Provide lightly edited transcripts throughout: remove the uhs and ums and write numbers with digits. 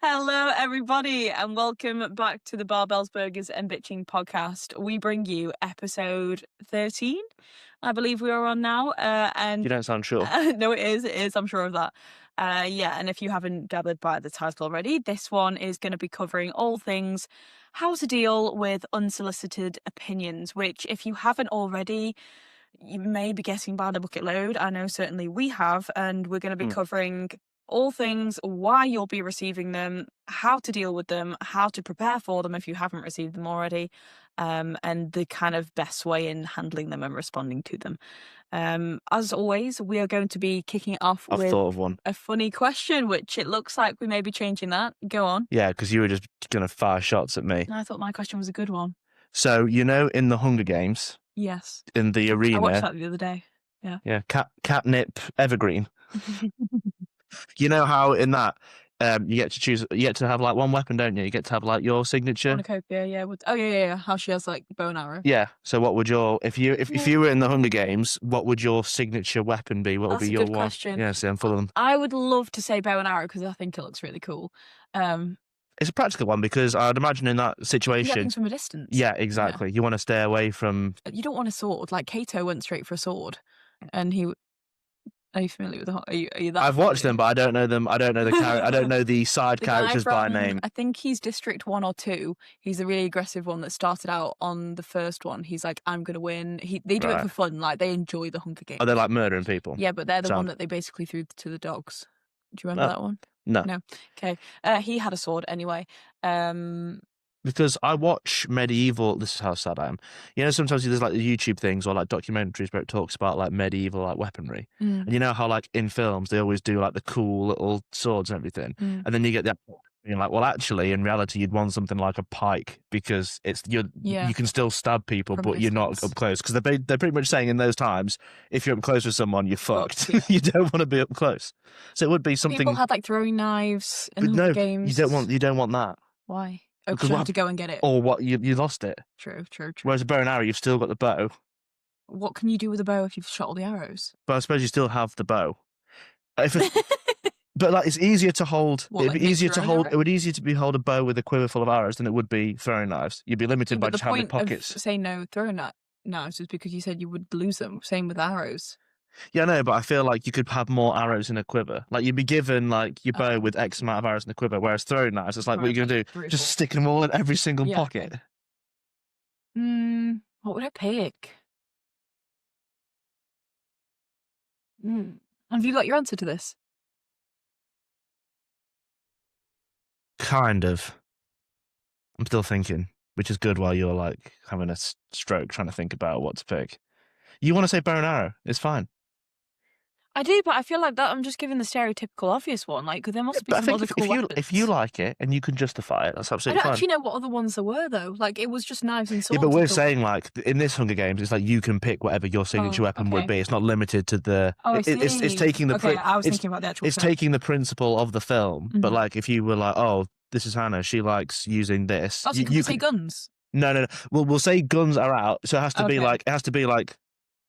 Hello, everybody, and welcome back to the Barbells, Burgers and Bitching podcast. We bring you episode 13, I believe we are on now. You don't sound sure. No, it is. I'm sure of that. And if you haven't gathered by the title already, this one is going to be covering all things how to deal with unsolicited opinions, which, if you haven't already, you may be getting by the bucket load. I know certainly we have, and we're going to be covering all things why you'll be receiving them, how to deal with them, how to prepare for them if you haven't received them already, and the kind of best way in handling them and responding to them. As always, we are going to be kicking it off I've with thought of one. a funny question, which it looks like we may be changing that. Go on. Yeah, because you were just going to fire shots at me. I thought my question was a good one. So, in the Hunger Games, Yes. in the arena... I watched that the other day. Yeah, catnip evergreen. You know how in that you get to choose, you get to have like one weapon, don't you? You get to have like your signature. Cornucopia, yeah. Yeah. How she has like bow and arrow. Yeah. So what would your if you were in the Hunger Games, what would your signature weapon be? What would be your good one? Question. Yeah, see, I'm full of them. I would love to say bow and arrow because I think it looks really cool. It's a practical one because I'd imagine in that situation, you get things from a distance. Yeah, exactly. Yeah. You want to stay away from. You don't want a sword. Like Kato went straight for a sword, and he. Are you familiar with the? Are you that? I've watched them, but I don't know them. I don't know the I don't know the side characters by name. I think he's District 1 or 2. He's the really aggressive one that started out on the first one. He's like, I'm gonna win. They do it for fun. Like they enjoy the Hunger Games. Oh, they're like murdering people. Yeah, but they're the one that they basically threw to the dogs. Do you remember that one? No. Okay. He had a sword anyway. Because I watch medieval. This is how sad I am. Sometimes there's like the YouTube things or like documentaries where it talks about like medieval like weaponry, and you know how like in films they always do like the cool little swords and everything, and then you get that being like, well, actually, in reality, you'd want something like a pike because you can still stab people, but you're not up close. Because they're pretty much saying in those times, if you're up close with someone, you're fucked. Yeah. You don't want to be up close. So it would be something. People had like throwing knives in the games. You don't want that. Why? Oh, because you have to go and get it. Or what? You lost it. True. Whereas a bow and arrow, you've still got the bow. What can you do with a bow if you've shot all the arrows? But I suppose you still have the bow. But like, it's easier to hold. It would easier to be hold a bow with a quiver full of arrows than it would be throwing knives. You'd be limited by just how many pockets. Of saying no throwing knives is because you said you would lose them. Same with arrows. Yeah, I know, but I feel like you could have more arrows in a quiver. Like you'd be given like your bow with X amount of arrows in the quiver, whereas throwing knives, it's like, what are you going to do? Brutal. Just stick them all in every single pocket. What would I pick? Have you got your answer to this? Kind of. I'm still thinking, which is good while you're like having a stroke trying to think about what to pick. You want to say bow and arrow? It's fine. I do, but I feel like that I'm just giving the stereotypical obvious one. Like, there must be some other cool weapons. If you like it and you can justify it, that's absolutely fine. I don't actually know what other ones there were, though. Like, it was just knives and swords. Yeah, but we're saying, like, in this Hunger Games, it's like you can pick whatever your signature weapon would be. It's not limited to the... Oh, I see. It's taking the... I was thinking about the actual It's taking the principle of the film, but, like, if you were like, oh, this is Hannah, she likes using this... Oh, so you say guns? No. We'll say guns are out, so it has to be like...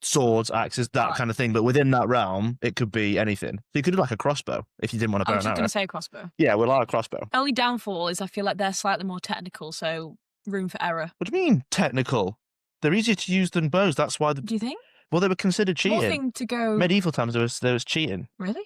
swords, axes, that kind of thing. But within that realm, it could be anything. So you could do like a crossbow if you didn't want to bow and arrow. I was going to say a crossbow. Yeah, we'll allow a crossbow. Only downfall is I feel like they're slightly more technical, so room for error. What do you mean technical? They're easier to use than bows. That's why. Do you think? Well, they were considered cheating. One thing to go. Medieval times there was cheating. Really?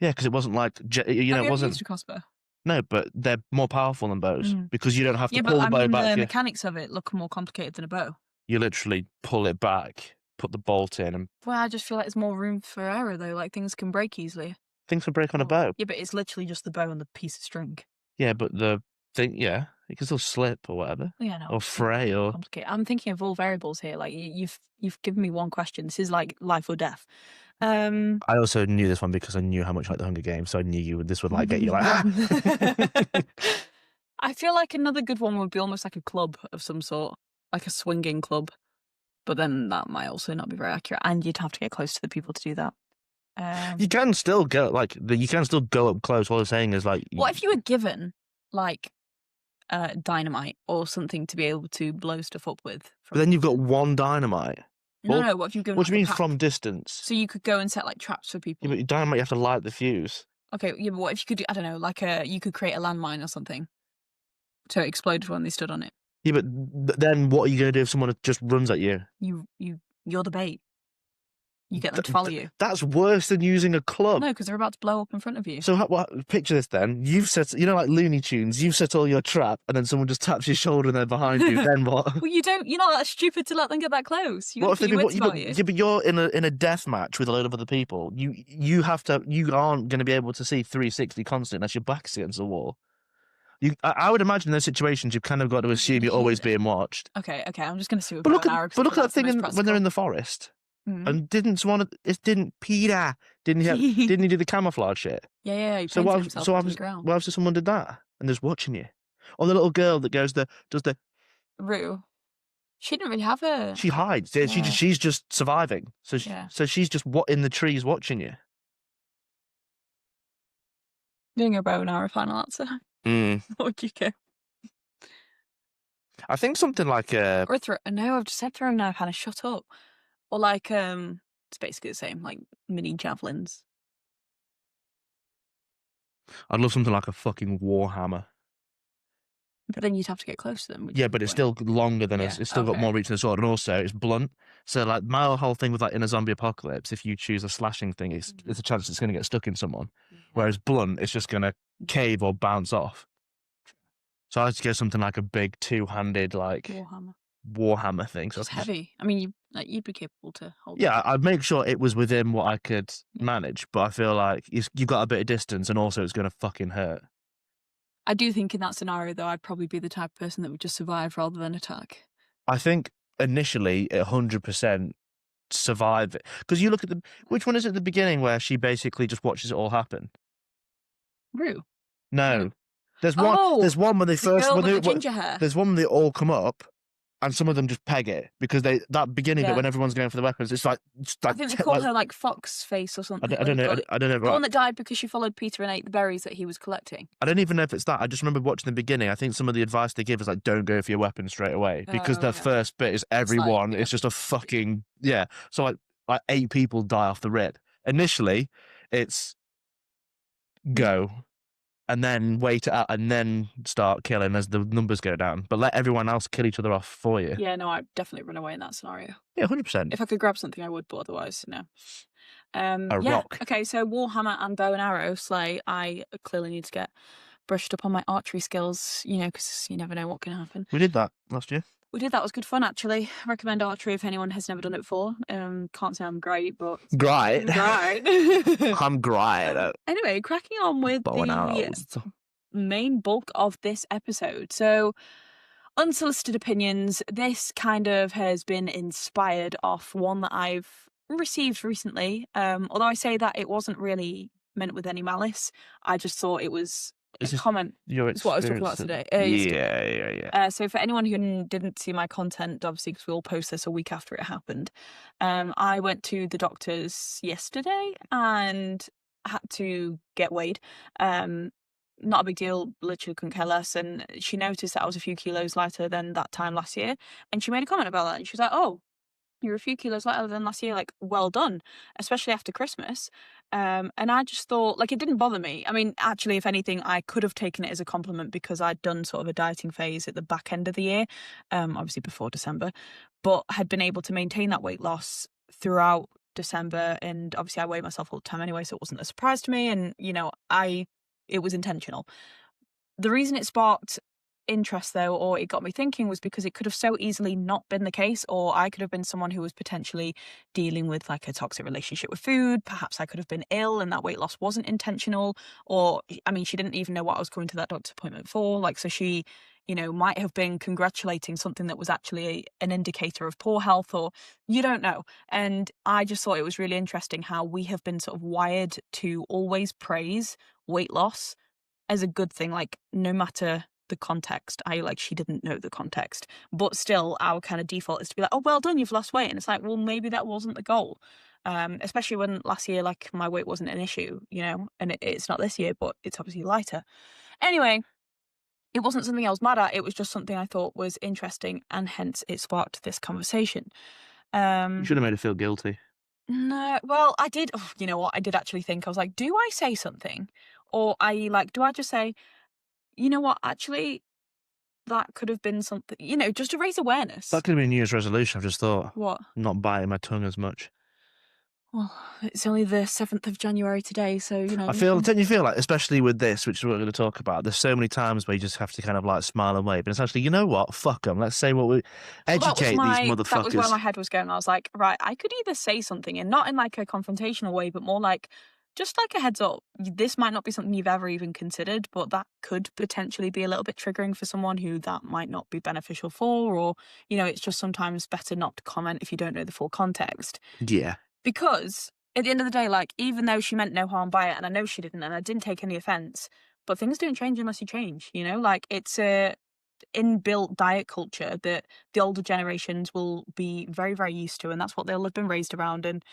Yeah, because it wasn't like it wasn't. Used a crossbow? No, but they're more powerful than bows because you don't have to pull the bow back. The mechanics of it look more complicated than a bow. You literally pull it back, put the bolt in, and... Well, I just feel like there's more room for error, though. Like, things can break easily. Things can break on a bow? Yeah, but it's literally just the bow and the piece of string. Yeah, but the thing... Yeah, it can still slip or whatever. Yeah, no. Or fray or... Complicated. I'm thinking of all variables here. Like, you've given me one question. This is like life or death. I also knew this one because I knew how much I like the Hunger Games, so I knew this would like get you like... I feel like another good one would be almost like a club of some sort. Like a swinging club. But then that might also not be very accurate, and you'd have to get close to the people to do that. You can still go up close. All I'm saying is like, what if you were given like dynamite or something to be able to blow stuff up with? But then you've got one dynamite. No. What if you've given? What do you mean from distance? So you could go and set like traps for people. Yeah, but dynamite, you have to light the fuse. Okay, yeah, but what if you could do, I don't know, like you could create a landmine or something so it exploded when they stood on it. Yeah, but then what are you gonna do if someone just runs at you? You're the bait. You get them Th to follow th you. that's worse than using a club. No, because they're about to blow up in front of you. So picture this then. You've set, you know, like Looney Tunes, you've set all your trap, and then someone just taps your shoulder and they're behind you. Then what? Well, you're not that stupid to let them get that close. You What gotta if they keep your do? wits But about you. yeah, but you're in a death match with a load of other people. You have to. You aren't going to be able to see 360 constant unless your back's against the wall. I would imagine in those situations you've kind of got to assume you're always being watched. Okay, I'm just gonna see with But bow look and at arrow because but I look feel at that that's the thing most when they're practical. in the forest. Mhm. And didn't Peter didn't he do the camouflage shit? Yeah, he So painted himself into the ground. what if someone did that and just watching you? Or the little girl that does the Rue, she didn't really have a she hides. Yeah, yeah, she's just surviving. yeah. So she's just what in the trees watching you. Doing a bow and arrow final answer. Mm. What would you go? I think something like Or throw? No, I've just said throwing knife, Hannah. Shut up. Or like it's basically the same, like mini javelins. I'd love something like a fucking warhammer. But then you'd have to get close to them, which Yeah, is the but it's point. still longer than Yeah. us. It's still got Okay. more reach than a sword, and also it's blunt. So like my whole thing with like in a zombie apocalypse, if you choose a slashing thing, it's a chance it's going to get stuck in someone. Yeah. Whereas blunt, it's just going to cave or bounce off. So I like to go something like a big two-handed like Warhammer. warhammer thing. So I Just could just heavy. I mean, you'd be capable to hold it. yeah, I'd make sure it was within what I could Yeah. manage, but I feel like you've got a bit of distance, and also it's going to fucking hurt. I do think in that scenario, though, I'd probably be the type of person that would just survive rather than attack. I think initially 100% survive it because you look at the which one is it at the beginning where she basically just watches it all happen? Rue. No. No, Oh, there's one when they the first girl with the ginger hair. there's one when they all come up and some of them just peg it because that beginning bit Yeah. when everyone's going for the weapons, it's like I think they call her like Fox Face or something. I don't know The one that died because she followed Peter and ate the berries that he was collecting. I don't even know if it's that. I just remember watching the beginning. I think some of the advice they give is like, don't go for your weapon straight away because Oh, the okay. first bit is everyone. It's just a fucking yeah. So like 8 people die off the rip. Initially, it's go and then wait it out and then start killing as the numbers go down. But let everyone else kill each other off for you. Yeah, no, I'd definitely run away in that scenario. Yeah, 100%. If I could grab something, I would, but otherwise, no. A Yeah. rock. Okay, so Warhammer and bow and arrow slay. I clearly need to get brushed up on my archery skills, because you never know what can happen. We did that last year. We did that. It was good fun, actually. Recommend archery if anyone has never done it before. Can't say I'm great, but Great. great. I'm great at Anyway, cracking on with bow and the arrows. main bulk of this episode. So, unsolicited opinions. This kind of has been inspired off one that I've received recently. Although I say that it wasn't really meant with any malice. I just thought it was a comment. Your It's what I was talking about experience today. yeah. So for anyone who didn't see my content, obviously because we all post this a week after it happened, I went to the doctor's yesterday and had to get weighed. Not a big deal, literally couldn't care less. And she noticed that I was a few kilos lighter than that time last year. And she made a comment about that. And she was like, oh, you're a few kilos lighter than last year. Like, well done, especially after Christmas. And I just thought, like, it didn't bother me. I mean, actually, if anything, I could have taken it as a compliment because I'd done sort of a dieting phase at the back end of the year, obviously before December, but had been able to maintain that weight loss throughout December. And obviously, I weigh myself all the time anyway, so it wasn't a surprise to me. And, it was intentional. The reason it sparked interest though, or it got me thinking, was because it could have so easily not been the case, or I could have been someone who was potentially dealing with like a toxic relationship with food. Perhaps I could have been ill and that weight loss wasn't intentional, or I mean, she didn't even know what I was going to that doctor's appointment for. Like, so she, might have been congratulating something that was actually an indicator of poor health, or you don't know. And I just thought it was really interesting how we have been sort of wired to always praise weight loss as a good thing, like no matter the context. She didn't know the context, but still our kind of default is to be like, oh, well done, you've lost weight. And it's like, well, maybe that wasn't the goal. Especially when last year, like, my weight wasn't an issue, and it's not this year, but it's obviously lighter. Anyway, it wasn't something I was mad at. It was just something I thought was interesting, and hence it sparked this conversation. You should have made her feel guilty. No, well, I did. Oh, you know what? I did actually think. I was like, do I say something, or do I just say, you know what? Actually, that could have been something. Just to raise That awareness. could have been a New Year's resolution. I've just thought, What? not biting my tongue as much. Well, it's only the 7th of January today, so I you feel, can. don't you feel like, especially with this, which is what we're going to talk about, there's so many times where you just have to kind of like smile and wave. But it's actually, you know what? Fuck them. Let's say what we Well, educate these that was where motherfuckers. my head was going. I was like, right, I could either say something, and not in like a confrontational way, but more like just like a heads up. This might not be something you've ever even considered, but that could potentially be a little bit triggering for someone who that might not be beneficial for, or it's just sometimes better not to comment if you don't know the full context. Yeah. Because at the end of the day, like, even though she meant no harm by it, and I know she didn't, and I didn't take any offense, but things don't change unless you change, Like, it's a inbuilt diet culture that the older generations will be very, very used to, and that's what they'll have been raised around. And,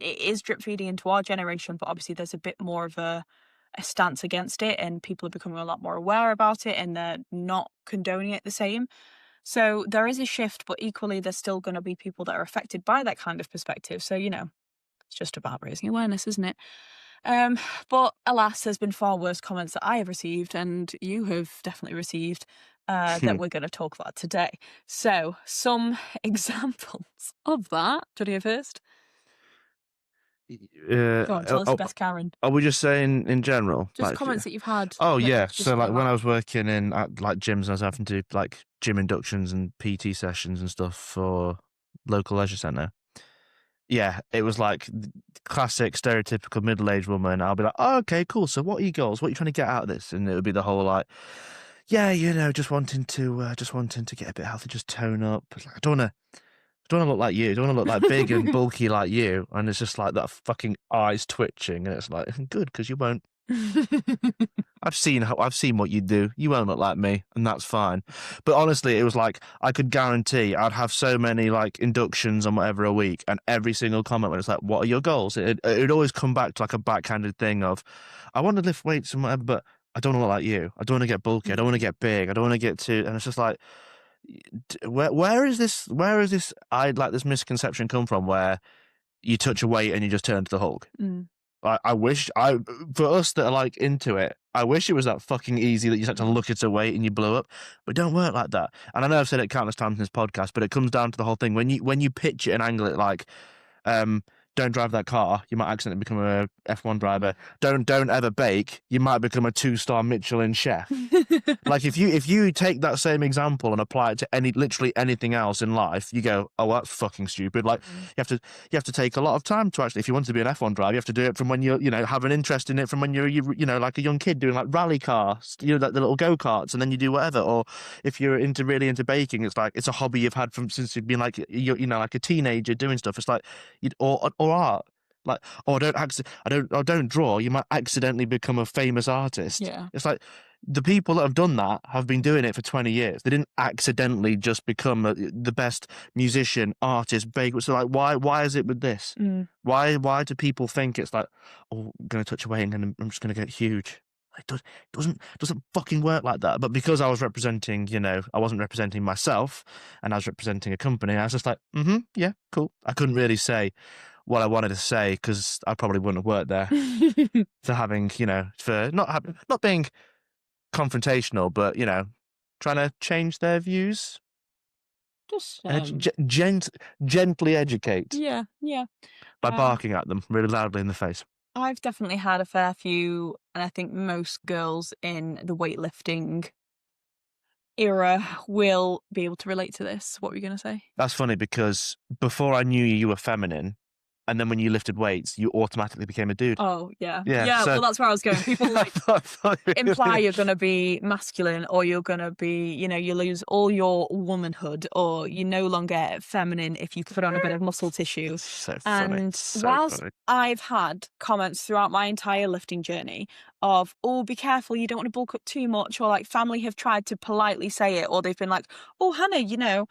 it is drip feeding into our generation, but obviously there's a bit more of a stance against it, and people are becoming a lot more aware about it, and they're not condoning it the same. So there is a shift, but equally there's still going to be people that are affected by that kind of perspective. So, it's just about raising awareness, isn't it? Um, but alas, there's been far worse comments that I have received, and you have definitely received, that we're going to talk about today. So, some examples of that. Do you want to go first? Go on, tell us your best Karen. Are we just saying in general? Just comments that you've had oh that yeah. just So don't like when I like. was working in at like gyms, I was having to do like gym inductions and PT sessions and stuff for local leisure centre. Yeah, it was like classic stereotypical middle-aged woman. I'll be like, oh, okay, cool. So what are your goals? What are you trying to get out of this? And it would be the whole like, yeah, just wanting to get a bit healthy, just tone up. It's like, I don't want to look like you. I don't want to look like big and bulky like you. And it's just like that fucking eyes twitching, and it's like, good, because you won't. I've seen what you do. You won't look like me, and that's fine. But honestly, it was like I could guarantee I'd have so many like inductions and whatever a week, and every single comment when it's like, "What are your goals?" It'd always come back to like a backhanded thing of, "I want to lift weights and whatever, but I don't want to look like you. I don't want to get bulky. I don't want to get big. I don't want to get too." And it's just like, where is this? Where is this? I like this misconception come from where you touch a weight and you just turn into the Hulk. Mm. I wish for us that are like into it, I wish it was that fucking easy that you just had to look at a weight and you blew up, but it don't work like that. And I know I've said it countless times in this podcast, but it comes down to the whole thing when you pitch it and angle it like, um, don't drive that car, you might accidentally become a F1 driver. Don't ever bake, you might become a 2-star Michelin chef. Like if you take that same example and apply it to literally anything else in life, you go, oh, that's fucking stupid. Like you have to take a lot of time to actually, if you want to be an F1 driver, you have to do it from when you're, have an interest in it from when you're, like a young kid doing like rally cars, like the little go-karts, and then you do whatever. Or if you're really into baking, it's like, it's a hobby you've had from since you've been like, like a teenager doing stuff. It's like, or art. Like, oh, I don't draw. You might accidentally become a famous artist. Yeah. It's like, the people that have done that have been doing it for 20 years. They didn't accidentally just become the best musician, artist, baker. So like, why is it with this? Mm. Why do people think it's like, oh, I'm going to touch away and I'm just going to get huge? It doesn't fucking work like that. But because I was representing, I wasn't representing myself and I was representing a company, I was just like, yeah, cool. I couldn't really say what I wanted to say because I probably wouldn't have worked there for having, for not being confrontational, but trying to change their views, Just gently educate yeah, yeah. by Uh, barking at them really loudly in the face. I've definitely had a fair few, and I think most girls in the weightlifting era will be able to relate to this. What were you going to say? That's funny because before I knew you were feminine, and then when you lifted weights, you automatically became a dude. Oh, yeah. Yeah, Yeah, so well, that's where I was going. People like I thought you imply really- you're going to be masculine, or you're going to be, you lose all your womanhood, or you're no longer feminine if you put on a bit of muscle tissue. So funny, And so whilst funny. I've had comments throughout my entire lifting journey of, oh, be careful, you don't want to bulk up too much, or like family have tried to politely say it, or they've been like, oh, Hannah, your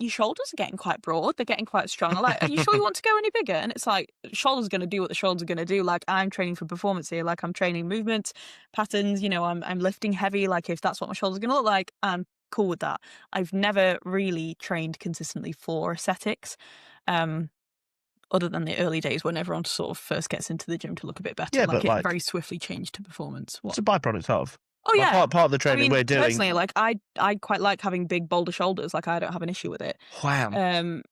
shoulders are getting quite broad, they're getting quite strong. I'm like, are you sure you want to go any bigger? And it's like, shoulders are going to do what the shoulders are going to do. Like, I'm training for performance here. Like, I'm training movements, patterns, I'm lifting heavy. Like, if that's what my shoulders are going to look like, I'm cool with that. I've never really trained consistently for aesthetics. Um, other than the early days when everyone sort of first gets into the gym to look a bit better. Yeah, Like but it like very swiftly changed to performance. it's What? a byproduct of. Oh Like yeah. part of the I training mean, we're doing. personally, like I quite like having big boulder shoulders. Like I don't have an issue with it. Wham. Um,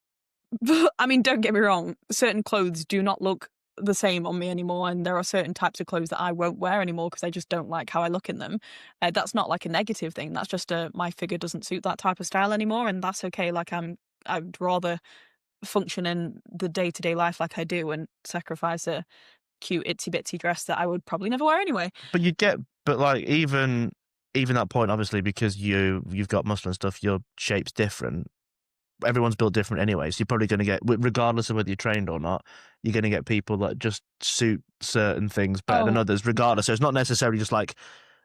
but I mean, don't get me wrong. Certain clothes do not look the same on me anymore, and there are certain types of clothes that I won't wear anymore because I just don't like how I look in them. That's not like a negative thing. That's just my figure doesn't suit that type of style anymore, and that's okay. Like I'd rather function in the day to day life like I do and sacrifice a cute itsy bitsy dress that I would probably never wear anyway. But but like even that point, obviously, because you've got muscle and stuff, your shape's different. Everyone's built different anyway, so you're probably going to get, regardless of whether you're trained or not, you're going to get people that just suit certain things better than Oh, others, regardless. So it's not necessarily just like,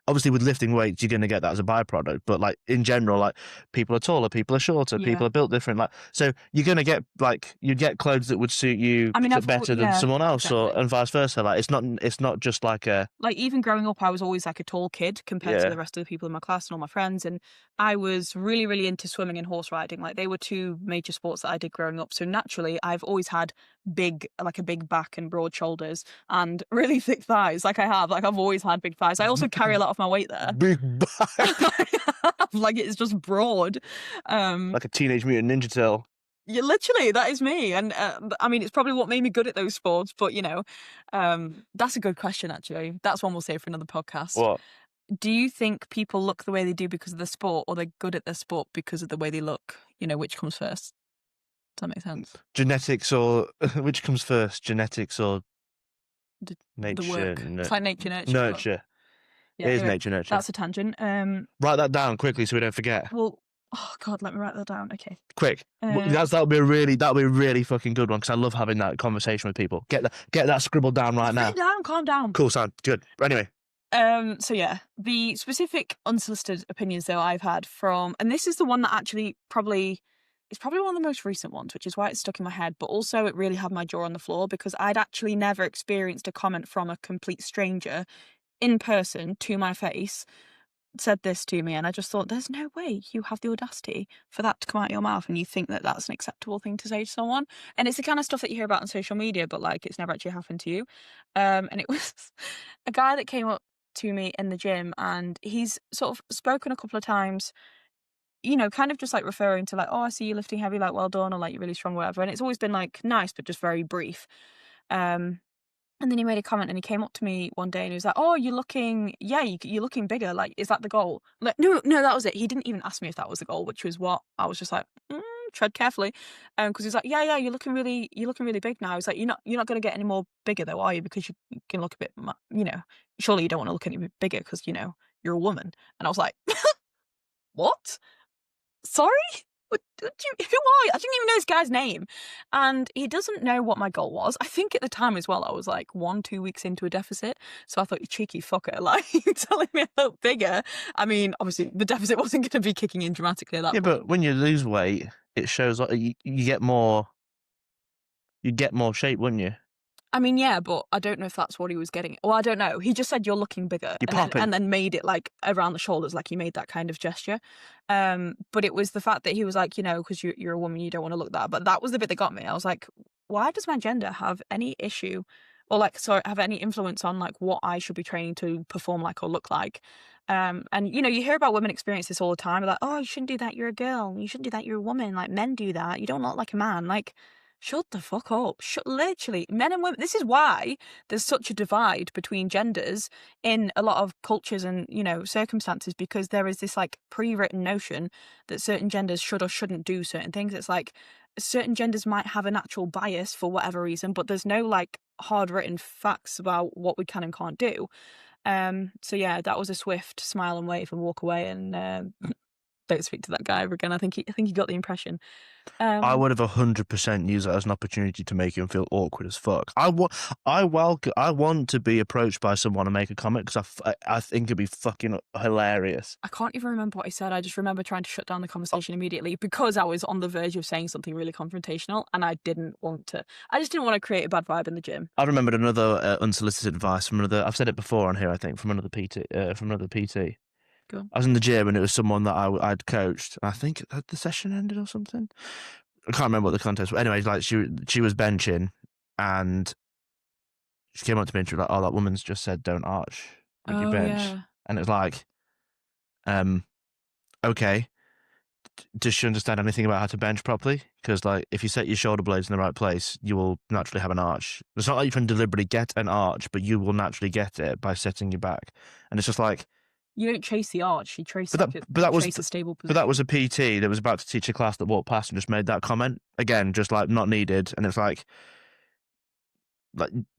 obviously with lifting weights, you're going to get that as a byproduct, but like in general, like people are taller, people are shorter, yeah. people are built different. Like, so you're going to get like, you'd get clothes that would suit you I mean, better than yeah, someone else, or exactly. and vice versa. Like, it's not just like a, Like even growing up, I was always like a tall kid compared to yeah. the rest of the people in my class and all my friends. And I was really, really into swimming and horse riding. Like they were two major sports that I did growing up. So naturally, I've always had like a big back and broad shoulders and really thick thighs. Like I've always had big thighs. I also carry a lot of my weight there. Big back. Like it's just broad. Like a Teenage Mutant Ninja Turtle. Yeah, literally, that is me. And I mean, it's probably what made me good at those sports. But that's a good question. Actually, that's one we'll save for another podcast. What? Do you think people look the way they do because of the sport, or they're good at their sport because of the way they look? Which comes first? Does that make sense? Genetics or which comes first? Genetics or The, the nature? work. It's like nature, nurture. Nurture. Yeah. It is Anyway, nature, nurture. that's a tangent. Write that down quickly so we don't forget. Well, oh god, let me write that down. Okay. Quick. That'll be a really fucking good one because I love having that conversation with people. Get that scribbled down right now. Calm down. Cool, sound good. Anyway. So yeah, the specific unsolicited opinions though I've had from, and this is the one that actually it's probably one of the most recent ones, which is why it's stuck in my head, but also it really had my jaw on the floor because I'd actually never experienced a comment from a complete stranger in person to my face said this to me, and I just thought, there's no way you have the audacity for that to come out of your mouth and you think that that's an acceptable thing to say to someone. And it's the kind of stuff that you hear about on social media, but like it's never actually happened to you. And it was a guy that came up to me in the gym, and he's sort of spoken a couple of times, kind of just like referring to like, oh, I see you lifting heavy, like well done, or like you're really strong, whatever. And it's always been like nice, but just very brief. Um, and then he made a comment and he came up to me one day and he was like, "Oh, you're looking bigger. Like, is that the goal?" I'm like, no, that was it. He didn't even ask me if that was the goal, which was what I was just like, tread carefully. Because he's like, yeah, you're looking really big now. He's like, you're not going to get any more bigger though, are you? Because you can look a bit, surely you don't want to look any bigger because, you're a woman. And I was like, what? Sorry? Who are you? I didn't even know this guy's name. And he doesn't know what my goal was. I think at the time as well, I was like 2 weeks into a deficit. So I thought, you cheeky fucker, like, you're telling me I look bigger. I mean, obviously, the deficit wasn't going to be kicking in dramatically at that point. But when you lose weight, it shows like you get more shape, wouldn't you? I mean, yeah, but I don't know if that's what he was getting. Well, I don't know. He just said you're looking bigger, You're popping. and then made it like around the shoulders, like he made that kind of gesture. But it was the fact that he was like, because you're a woman, you don't want to look that. But that was the bit that got me. I was like, why does my gender have any issue, or like, sorry, have any influence on like what I should be training to perform like or look like? And you hear about women experience this all the time. Like, oh, you shouldn't do that. You're a girl. You shouldn't do that. You're a woman. Like men do that. You don't look like a man. Like. Shut the fuck up. Literally, men and women. This is why there's such a divide between genders in a lot of cultures and, circumstances, because there is this like pre-written notion that certain genders should or shouldn't do certain things. It's like certain genders might have a natural bias for whatever reason, but there's no like hard written facts about what we can and can't do. So yeah, that was a swift smile and wave and walk away and don't speak to that guy ever again. I think he got the impression. I would have 100% used that as an opportunity to make him feel awkward as fuck. I want to be approached by someone and make a comment because I think it'd be fucking hilarious. I can't even remember what he said. I just remember trying to shut down the conversation immediately because I was on the verge of saying something really confrontational, and I just didn't want to create a bad vibe in the gym. I remembered another unsolicited advice from another. I've said it before on here, I think, from another PT. Cool. I was in the gym and it was someone that I'd coached. I think the session ended or something. I can't remember what the contest was. Anyway, like she was benching and she came up to me and she was like, "Oh, that woman's just said don't arch with your Oh, bench," yeah. and it was like, um, okay, does she understand anything about how to bench properly? Because like, if you set your shoulder blades in the right place, you will naturally have an arch. It's not like you can deliberately get an arch, but you will naturally get it by setting your back, and it's just like, You don't chase the arch, you trace but that, like a but you that was. trace a stable But that was position. a PT that was about to teach a class that walked past and just made that comment again, just like not needed. And it's like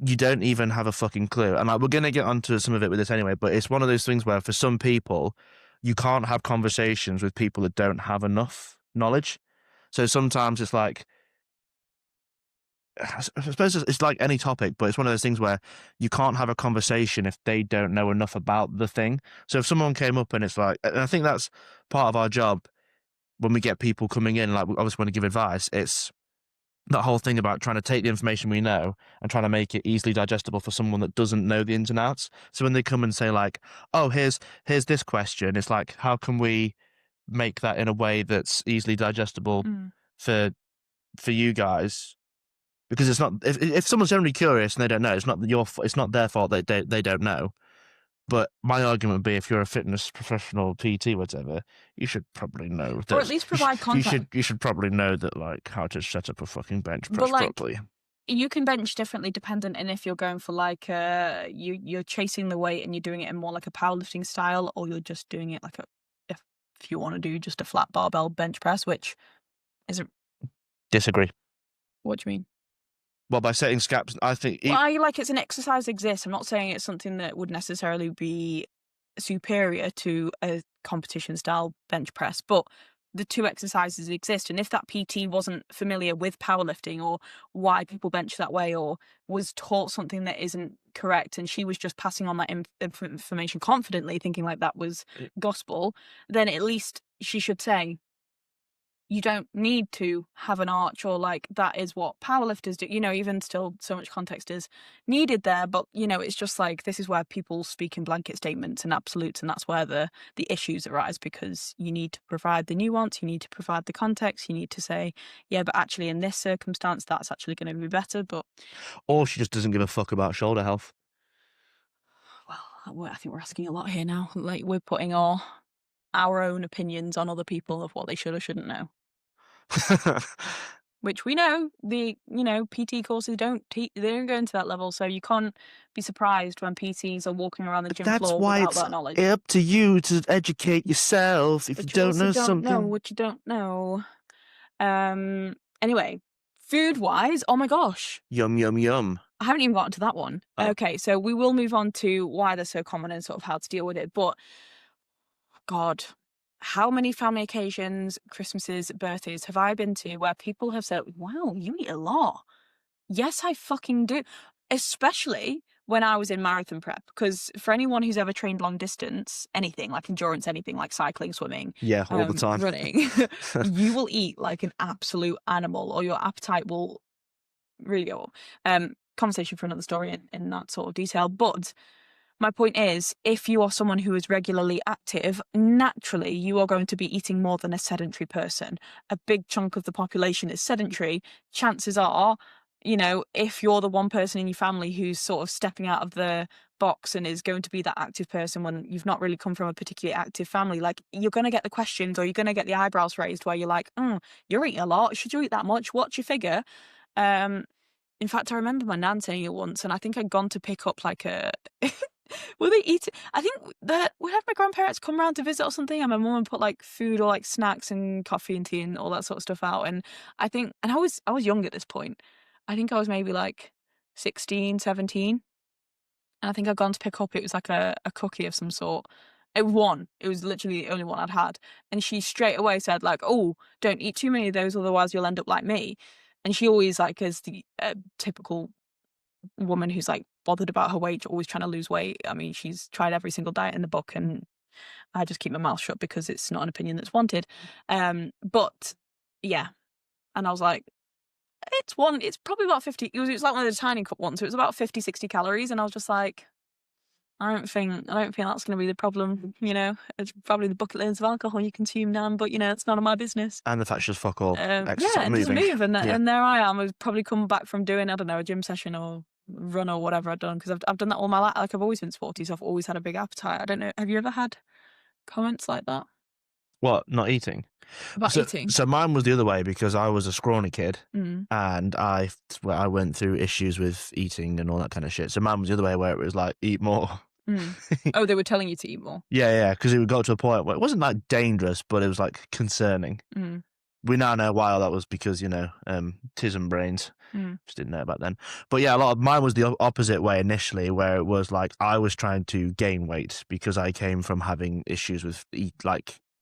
you don't even have a fucking clue. And like we're gonna get onto some of it with this anyway, but it's one of those things where for some people, you can't have conversations with people that don't have enough knowledge. So sometimes it's like I suppose it's like any topic, but it's one of those things where you can't have a conversation if they don't know enough about the thing. So if someone came up and it's like, and I think that's part of our job when we get people coming in, like we obviously want to give advice. It's that whole thing about trying to take the information we know and trying to make it easily digestible for someone that doesn't know the ins and outs. So when they come and say like, "Oh, here's this question," it's like, how can we make that in a way that's easily digestible Mm. for you guys? Because it's not if someone's generally curious and they don't know, it's not it's not their fault that they don't know. But my argument would be if you're a fitness professional, PT, whatever, you should probably know Or at that least provide context. you should probably know that like how to set up a fucking bench But, press like, properly. you can bench differently dependent on if you're going for, like, you're chasing the weight and you're doing it in more like a powerlifting style, or you're just doing it like a if you wanna do just a flat barbell bench press, which isn't. Disagree. What do you mean? Well, by setting scaps, I think Well, I like it's an exercise exists. I'm not saying it's something that would necessarily be superior to a competition style bench press, but the two exercises exist. And if that PT wasn't familiar with powerlifting or why people bench that way or was taught something that isn't correct and she was just passing on that information confidently, thinking like that was gospel, then at least she should say, you don't need to have an arch or like that is what powerlifters do. Even still so much context is needed there, but it's just like this is where people speak in blanket statements and absolutes, and that's where the issues arise because you need to provide the nuance, you need to provide the context, you need to say, yeah, but actually in this circumstance that's actually going to be better. But or she just doesn't give a fuck about shoulder health. well, I think we're asking a lot here now. Like we're putting our own opinions on other people of what they should or shouldn't know. Which we know PT courses they don't go into that level, so you can't be surprised when PTs are walking around the But gym that's floor why without it's that knowledge. up to you to educate yourself if you But you don't also know don't know something. what you don't know. Anyway, food-wise, oh my gosh, Yum yum yum. I haven't even gotten to that one. Oh, Okay, so we will move on to why they're so common and sort of how to deal with it, but God, how many family occasions, Christmases, birthdays have I been to where people have said, "Wow, you eat a lot." Yes, I fucking do. Especially when I was in marathon prep, because for anyone who's ever trained long distance, anything like endurance, anything like cycling, swimming, yeah, all the time. running, you will eat like an absolute animal, or your appetite will really go. Conversation for another story in that sort of detail. But my point is, if you are someone who is regularly active, naturally you are going to be eating more than a sedentary person. A big chunk of the population is sedentary. Chances are, if you're the one person in your family who's sort of stepping out of the box and is going to be that active person when you've not really come from a particularly active family, like you're going to get the questions or you're going to get the eyebrows raised where you're like, you're eating a lot. Should you eat that much? What's your figure? Um, in fact, I remember my nan saying it once, and I think I'd gone to pick up like a. Were they eating? I think that we had my grandparents come round to visit or something, and my mum would put like food or like snacks and coffee and tea and all that sort of stuff out. And I was young at this point. I think I was maybe like 16, 17. And I think I'd gone to pick up. It was like a cookie of some sort. It was literally the only one I'd had. And she straight away said like, "Oh, don't eat too many of those, otherwise you'll end up like me." And she always like is the typical woman who's like bothered about her weight, always trying to lose weight. I mean, she's tried every single diet in the book, and I just keep my mouth shut because it's not an opinion that's wanted. But yeah, and I was like, it's probably about 50. It was like one of the tiny cup ones, so it was about 50, 60 calories, and I was just like, I don't think that's gonna be the problem, you know? It's probably the bucket loads of alcohol you consume, Nan, but, you know, it's none of my business. And the fact just fuck all Yeah, exercise it doesn't moving. move, Yeah. and there I am. I've probably come back from doing, I don't know, a gym session or run or whatever I've done, 'cause I've done that all my life. Like, I've always been sporty, so I've always had a big appetite. I don't know, have you ever had comments like that What, not eating? about So eating? so mine was the other way because I was a scrawny kid Mm, and I went through issues with eating and all that kind of shit. So mine was the other way where it was like, eat more. mm. Oh, they were telling you to eat more? Yeah, because it would go to a point where it wasn't like dangerous, but it was like concerning. Mm, We now know why that was because, tism brains. mm, Just didn't know back then. But yeah, a lot of mine was the opposite way initially, where it was like I was trying to gain weight because I came from having issues with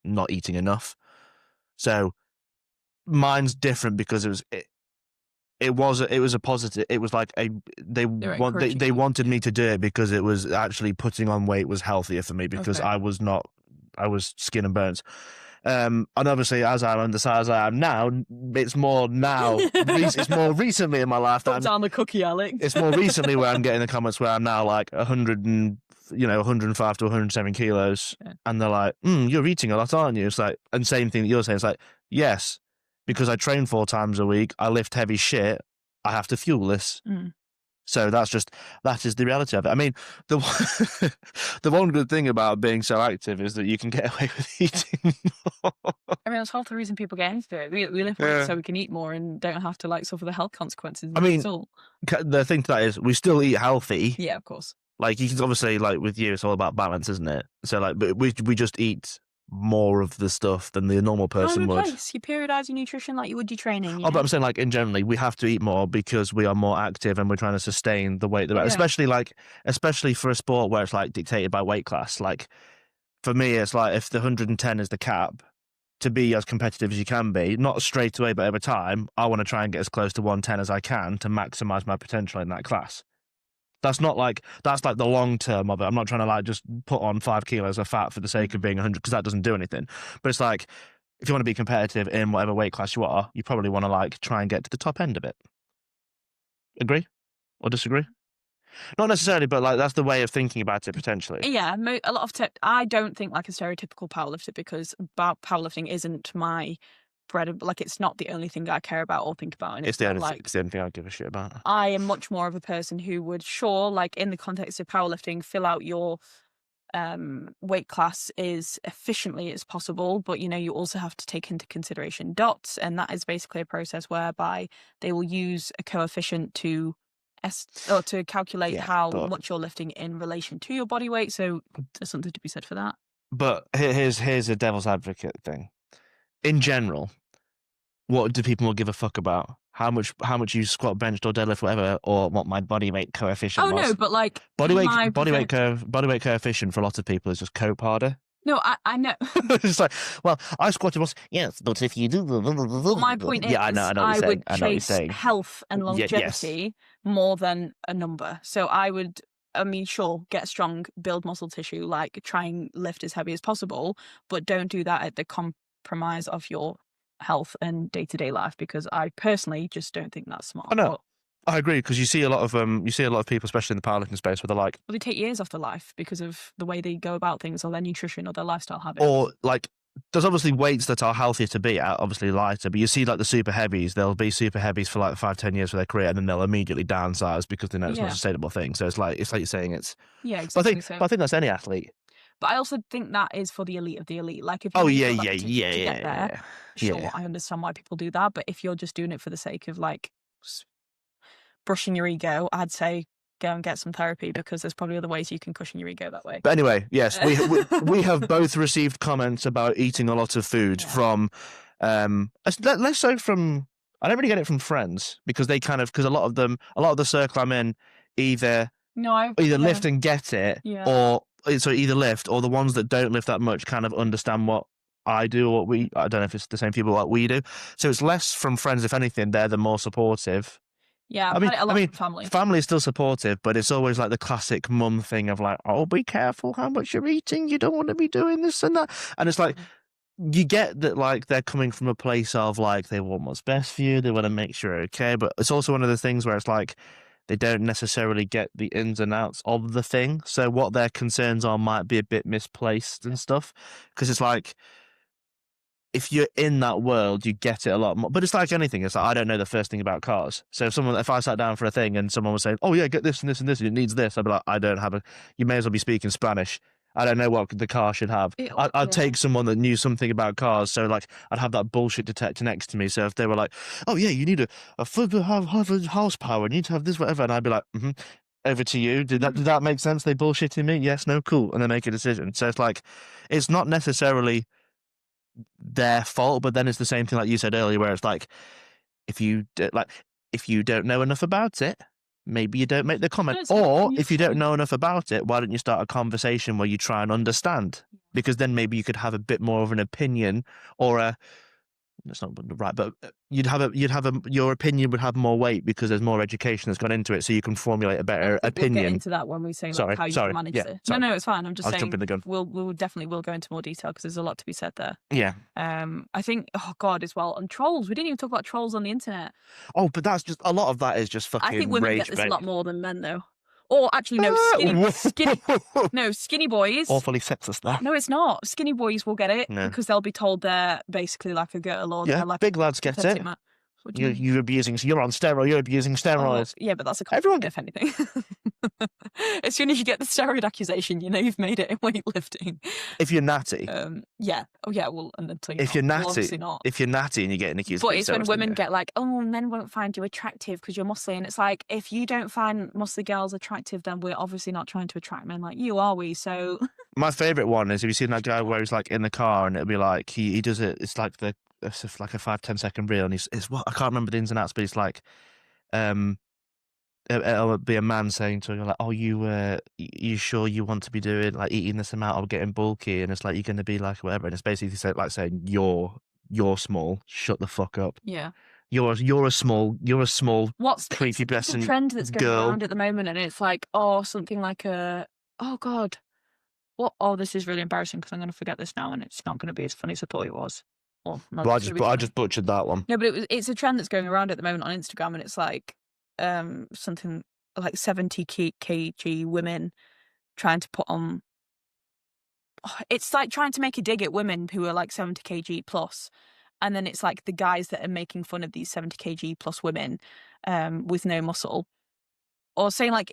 not eating enough. So mine's different because it was a positive. It was like they were encouraging they you. wanted me to do it because it was actually putting on weight was healthier for me because Okay. I was skin and bones. And obviously, as I'm undersized as I am now, it's more now. It's more recently in my life that Put down the cookie, Alex. it's more recently where I'm getting the comments where I'm now like 105 to 107 kilos, Yeah. and they're like, "You're eating a lot, aren't you?" It's like, and same thing that you're saying. It's like, yes, because I train 4 times a week, I lift heavy shit, I have to fuel this. Mm. So that is the reality of it. I mean, the one, the one good thing about being so active is that you can get away with eating more. I mean, that's half the reason people get into it. We lift weights Yeah. so we can eat more and don't have to, like, suffer the health consequences as I a mean, result. the thing to that is we still eat healthy. Yeah, of course. Like you can obviously like with you, it's all about balance, isn't it? So like, but we just eat more of the stuff than the normal person would. You periodise your nutrition like you would your training, you Oh, but know? I'm saying like in generally, we have to eat more because we are more active and we're trying to sustain the weight that Yeah. especially for a sport where it's like dictated by weight class. Like for me, it's like if the 110 is the cap, to be as competitive as you can be, not straight away, but over time, I want to try and get as close to 110 as I can to maximize my potential in that class. That's like the long term of it. I'm not trying to like just put on 5 kilos of fat for the sake of being 100 because that doesn't do anything. But it's like, if you want to be competitive in whatever weight class you are, you probably want to like try and get to the top end of it. Agree or disagree? Not necessarily, but like that's the way of thinking about it potentially. Yeah, a lot of I don't think like a stereotypical powerlifter because powerlifting isn't my like it's not the only thing I care about or think about, and It's it's the not only like it's the only thing I give a shit about. I am much more of a person who would like in the context of powerlifting, fill out your weight class as efficiently as possible, but you know you also have to take into consideration dots, and that is basically a process whereby they will use a coefficient to or to calculate how much you're lifting in relation to your body weight. So there's something to be said for that. But here's a devil's advocate thing. In general, what do people give a fuck about? How much you squat, benched, or deadlift, whatever, or what my body weight coefficient Oh was? no, but like Body weight coefficient for a lot of people is just cope harder. No, I know. It's like, well, I squatted once. Yes, but if you do, My point is, yeah, I know what you're saying. would I know what you're chase saying. health and longevity more than a number. So I would, I mean, sure, get strong, build muscle tissue, like try and lift as heavy as possible, but don't do that at the compromise of your health and day-to-day life, because I personally just don't think that's smart. I know. I agree, because you see a lot of people, especially in the powerlifting space, where they're like, well, they take years off their life because of the way they go about things, or their nutrition, or their lifestyle habits. or like, there's obviously weights that are healthier to be at, obviously lighter, but you see like the super heavies, they'll be super heavies for like 5-10 years of their career, and then they'll immediately downsize because they know it's not a sustainable thing. So it's like you're saying it's exactly. But I think that's any athlete. But I also think that is for the elite of the elite. Like if you get yeah. Sure, I understand why people do that, but if you're just doing it for the sake of like brushing your ego, I'd say go and get some therapy, because there's probably other ways you can cushion your ego that way. But anyway, yes, we have both received comments about eating a lot of food from, let's say from. I don't really get it from friends because because a lot of the circle I'm in either lift and get it, or so either lift, or the ones that don't lift that much kind of understand what I do, or I don't know if it's the same people like we do. So it's less from friends, if anything. They're the more supportive. Yeah, I mean, a lot from family. Family is still supportive, but it's always like the classic mum thing of like, oh, be careful how much you're eating. You don't want to be doing this and that. And it's like, you get that like they're coming from a place of like they want what's best for you. They want to make sure you're okay. But it's also one of the things where it's like, they don't necessarily get the ins and outs of the thing. So what their concerns are might be a bit misplaced and stuff. Because it's like, if you're in that world, you get it a lot more. But it's like anything. It's like, I don't know the first thing about cars. So if I sat down for a thing and someone was saying, oh yeah, get this and this and this, and it needs this, I'd be like, I don't have you may as well be speaking Spanish. I don't know what the car should have. I'd take someone that knew something about cars. So like, I'd have that bullshit detector next to me. So if they were like, oh yeah, you need a foot have horsepower, you need to have this, whatever. And I'd be like, over to you. Did that make sense? They bullshitting me? Yes, no, cool. And they make a decision. So it's like, it's not necessarily their fault, but then it's the same thing like you said earlier, where it's like, if you don't know enough about it, maybe you don't make the comment. Or if you don't know enough about it, why don't you start a conversation where you try and understand? Because then maybe you could have a bit more of an opinion, or that's not right, but your opinion would have more weight because there's more education that's gone into it, so you can formulate a better opinion. We'll get into that when we say like, how you can manage it. No, it's fine. I'm just saying jumping the gun. We'll definitely go into more detail because there's a lot to be said there. Yeah. I think, oh God, as well, on trolls. We didn't even talk about trolls on the internet. Oh, but that's just, a lot of that is just fucking I think women get this a lot more than men, though. Or actually, no, skinny boys. Awfully sexist there. No, it's not. Skinny boys will get it because they'll be told they're basically like a girl, or they're like big lads get it. You're abusing. You're on steroids. You're abusing steroids. Yeah, but that's a compliment, if anything. As soon as you get the steroid accusation, you know you've made it in weightlifting. If you're natty. Yeah. Oh, yeah. Well, and until if you're natty, obviously not. If you're natty and you're getting accused, but it's when women get like, oh, men won't find you attractive because you're muscly, and it's like, if you don't find muscly girls attractive, then we're obviously not trying to attract men like you, are we? So. My favorite one is, have you seen that guy where he's like in the car and it'll be like he does it? It's like it's like a 5-10 second reel, and it's what I can't remember the ins and outs, but it's like, it'll be a man saying to you like, "Oh, you sure you want to be doing like eating this amount or getting bulky?" And it's like, you're going to be like whatever, and it's basically saying you're small, shut the fuck up. Yeah. You're a small what's creepy the trend that's going around at the moment, and it's like, something like oh God, what? Oh, this is really embarrassing because I'm going to forget this now, and it's not going to be as funny as I thought it was. Well, I just butchered that one. No, but it's a trend that's going around at the moment on Instagram, and it's like something like 70 kg women trying to put on. It's like trying to make a dig at women who are like 70 kg plus, and then it's like the guys that are making fun of these 70 kg plus women with no muscle. Or saying like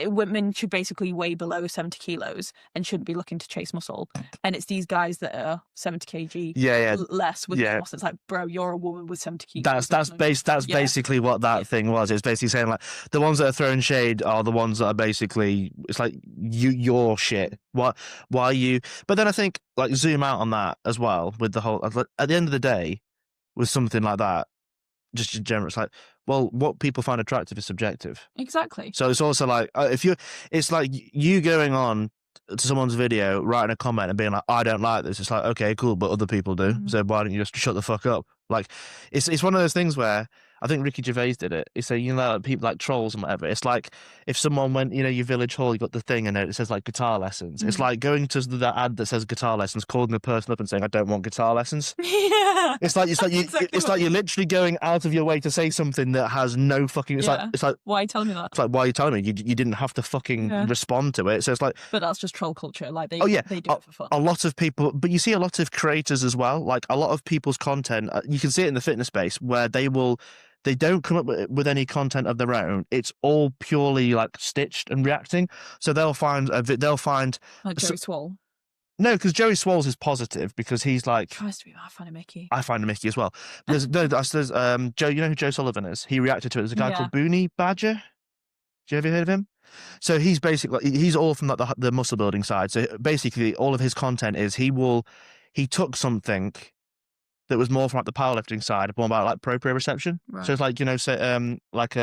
women should basically weigh below 70 kilos and shouldn't be looking to chase muscle. And it's these guys that are 70 kg less with muscle. It's like, bro, you're a woman with 70 kilos. That's basically what that thing was. It's basically saying like, the ones that are throwing shade are the ones that are basically, it's like, you're shit. Why are you? But then I think like zoom out on that as well with the whole, at the end of the day, with something like that, just in general, it's like, well, what people find attractive is subjective. Exactly. So it's also like, it's like you going on to someone's video, writing a comment and being like, I don't like this. It's like, okay, cool, but other people do. Mm-hmm. So why don't you just shut the fuck up? Like, it's one of those things where I think Ricky Gervais did it. He said, like, people like trolls and whatever. It's like if someone went, your village hall, you got the thing and it says like guitar lessons. Mm-hmm. It's like going to the ad that says guitar lessons, calling the person up and saying, I don't want guitar lessons. Yeah. It's like you're literally going out of your way to say something that has no fucking. It's like why are you telling me that? It's like, why are you telling me? You didn't have to fucking respond to it. So it's like, but that's just troll culture. Like they do it for fun. A lot of people, but you see a lot of creators as well. Like a lot of people's content, you can see it in the fitness space where they don't come up with any content of their own. It's all purely like stitched and reacting. So they'll find like Joey Swole. No, because Joey Swoles is positive because he's like, tries to be. I find a Mickey. I find a Mickey as well. There's Joe. You know who Joe Sullivan is? He reacted to it. There's a guy called Booney Badger. Do you ever heard of him? So he's basically he's all from like the muscle building side. So basically, all of his content is he took something that was more from like the powerlifting side, more about like proprioception. Right. So it's like like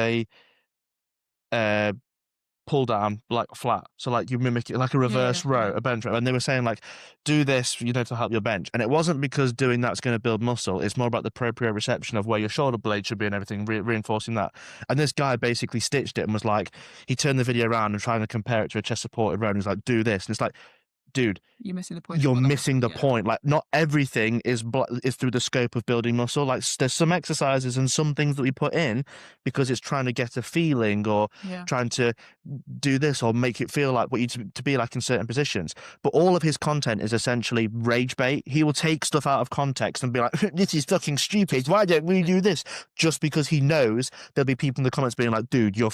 a pull down like flat. So like you mimic it like a reverse row, a bench row. And they were saying like, do this, to help your bench. And it wasn't because doing that's going to build muscle. It's more about the proprioception of where your shoulder blade should be and everything, reinforcing that. And this guy basically stitched it and was like, he turned the video around and trying to compare it to a chest supported row and he's like, do this. And it's like, dude, You're missing the point of you're what they're missing the yeah. point. Like, not everything is through the scope of building muscle. Like, there's some exercises and some things that we put in because it's trying to get a feeling or Yeah. trying to do this or make it feel like what you to be like in certain positions. But all of his content is essentially rage bait. He will take stuff out of context and be like, "This is fucking stupid. Why don't we do this?" Just because he knows there'll be people in the comments being like, "Dude, you're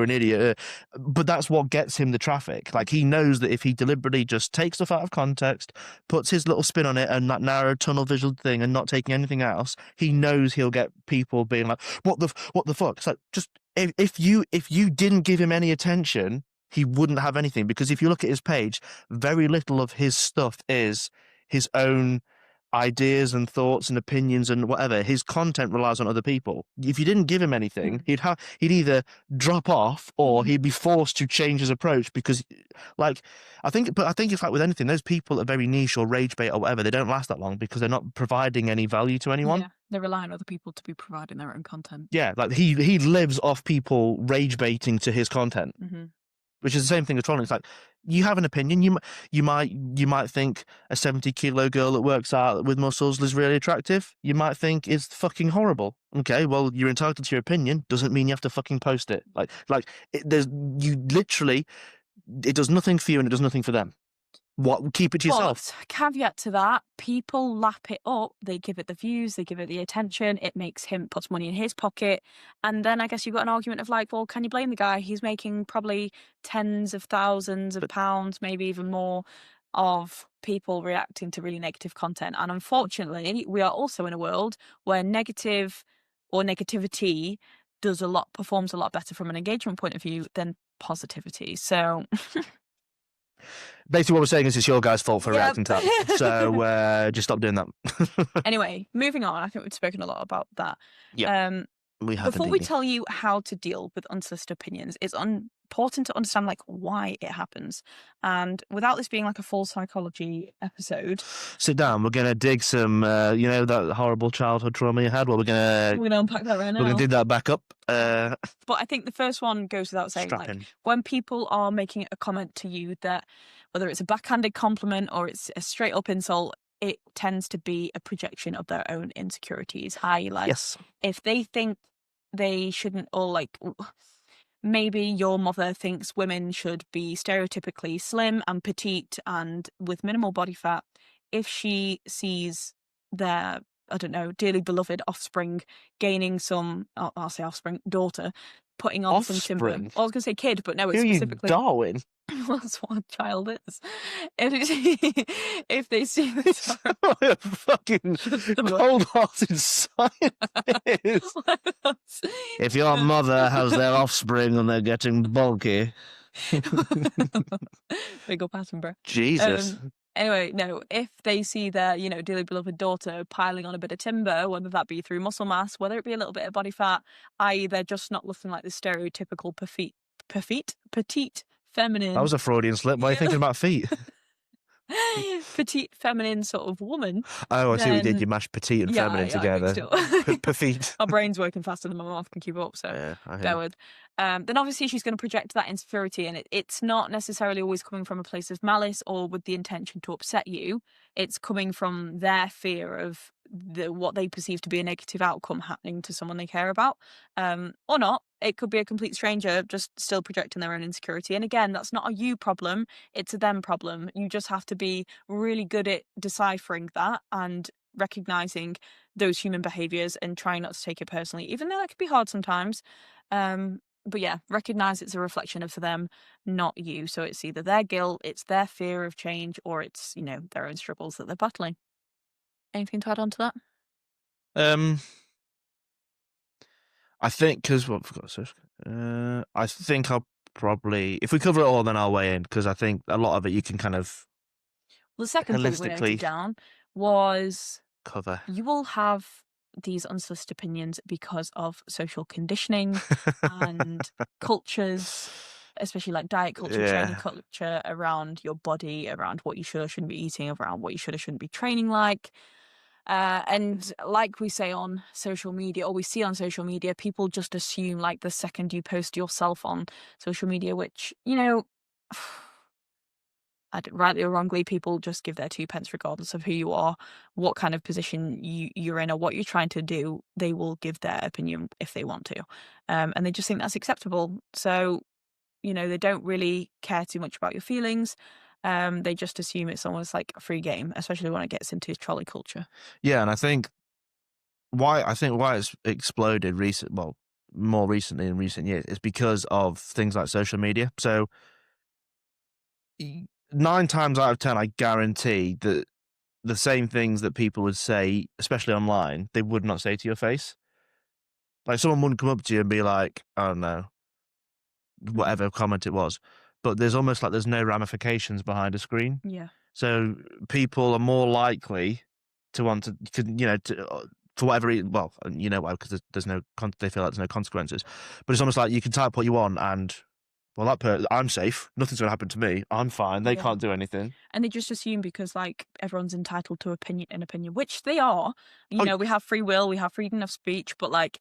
an idiot." But that's what gets him the traffic. Like, he knows that if he deliberately just takes stuff out of context, puts his little spin on it and that narrow tunnel visual thing and not taking anything else, he knows he'll get people being like, what the fuck? It's like, just if you didn't give him any attention, he wouldn't have anything. Because if you look at his page, very little of his stuff is his own ideas and thoughts and opinions and whatever. His content relies on other people. If you didn't give him anything, he'd either drop off or he'd be forced to change his approach because, like, I think it's like with anything, those people are very niche or rage bait or whatever. They don't last that long because they're not providing any value to anyone. Yeah, they rely on other people to be providing their own content. Yeah, like he lives off people rage baiting to his content. Which is the same thing as trolling. It's like, you have an opinion. You might think a 70-kilo girl that works out with muscles is really attractive. You might think it's fucking horrible. Okay, well, you're entitled to your opinion. Doesn't mean you have to fucking post it. It does nothing for you and it does nothing for them. Keep it to yourself. But caveat to that, people lap it up. They give it the views, they give it the attention. It makes him puts money in his pocket. And then I guess you've got an argument of like, well, can you blame the guy? He's making probably tens of thousands of pounds, maybe even more, of people reacting to really negative content. And unfortunately, we are also in a world where negative or negativity performs a lot better from an engagement point of view than positivity. So Basically, what we're saying is it's your guy's fault for reacting to that. So just stop doing that. Anyway, moving on. I think we've spoken a lot about that. Yeah, we have. Before we tell you how to deal with unsolicited opinions, it's important to understand like why it happens. And without this being like a full psychology episode, sit down. We're gonna dig some, that horrible childhood trauma you had. Well, we're gonna unpack that right now. We're gonna dig that back up. But I think the first one goes without saying. Like, when people are making a comment to you that, whether it's a backhanded compliment or it's a straight up insult, it tends to be a projection of their own insecurities. Yes. If they think they shouldn't, or like maybe your mother thinks women should be stereotypically slim and petite and with minimal body fat, if she sees their, I don't know, dearly beloved offspring gaining some, I'll say offspring, daughter, putting on some timber. I was going to say kid, but no, it's specifically Darwin. Well, that's what a child is. If they see this, fucking cold-hearted scientist. If your mother has their offspring and they're getting bulky, big up Attenborough. Jesus. Anyway, no, if they see their, dearly beloved daughter piling on a bit of timber, whether that be through muscle mass, whether it be a little bit of body fat, i.e. they're just not looking like the stereotypical petite, feminine. That was a Freudian slip. Why are you thinking about feet? Petite, feminine sort of woman. Oh, I see what you did. You mashed petite and feminine together. Petite. Our brain's working faster than my mouth can keep up, so bear with. Then obviously she's going to project that insecurity, and it's not necessarily always coming from a place of malice or with the intention to upset you. It's coming from their fear of what they perceive to be a negative outcome happening to someone they care about, or not. It could be a complete stranger just still projecting their own insecurity. And again, that's not a you problem, it's a them problem. You just have to be really good at deciphering that and recognizing those human behaviors and trying not to take it personally, even though that can be hard sometimes. But yeah, recognize it's a reflection of them, not you. So it's either their guilt, it's their fear of change, or it's, their own struggles that they're battling. Anything to add on to that? I think because I think I'll probably, if we cover it all, then I'll weigh in, because I think a lot of it you can kind of. Well, the second thing we noted down was cover. You will have these unsolicited opinions because of social conditioning and cultures, especially like diet culture, training culture, around your body, around what you should or shouldn't be eating, around what you should or shouldn't be training like. And like we say on social media, or we see on social media, people just assume like the second you post yourself on social media, which, rightly or wrongly, people just give their two pence regardless of who you are, what kind of position you're in, or what you're trying to do. They will give their opinion if they want to, and they just think that's acceptable. So they don't really care too much about your feelings. They just assume it's almost like a free game, especially when it gets into trolley culture. Yeah, and I think why it's exploded more recently in recent years is because of things like social media. So 9 times out of 10, I guarantee that the same things that people would say, especially online, they would not say to your face. Like someone wouldn't come up to you and be like, I don't know, Mhm. whatever comment it was. But there's almost like there's no ramifications behind a screen. Yeah. So people are more likely to want for whatever reason, well, you know why, because there's no, they feel like there's no consequences. But it's almost like you can type what you want and, well, I'm safe. Nothing's going to happen to me. I'm fine. They Yeah. can't do anything. And they just assume because like everyone's entitled to an opinion, which they are. Oh, We have free will, we have freedom of speech, but like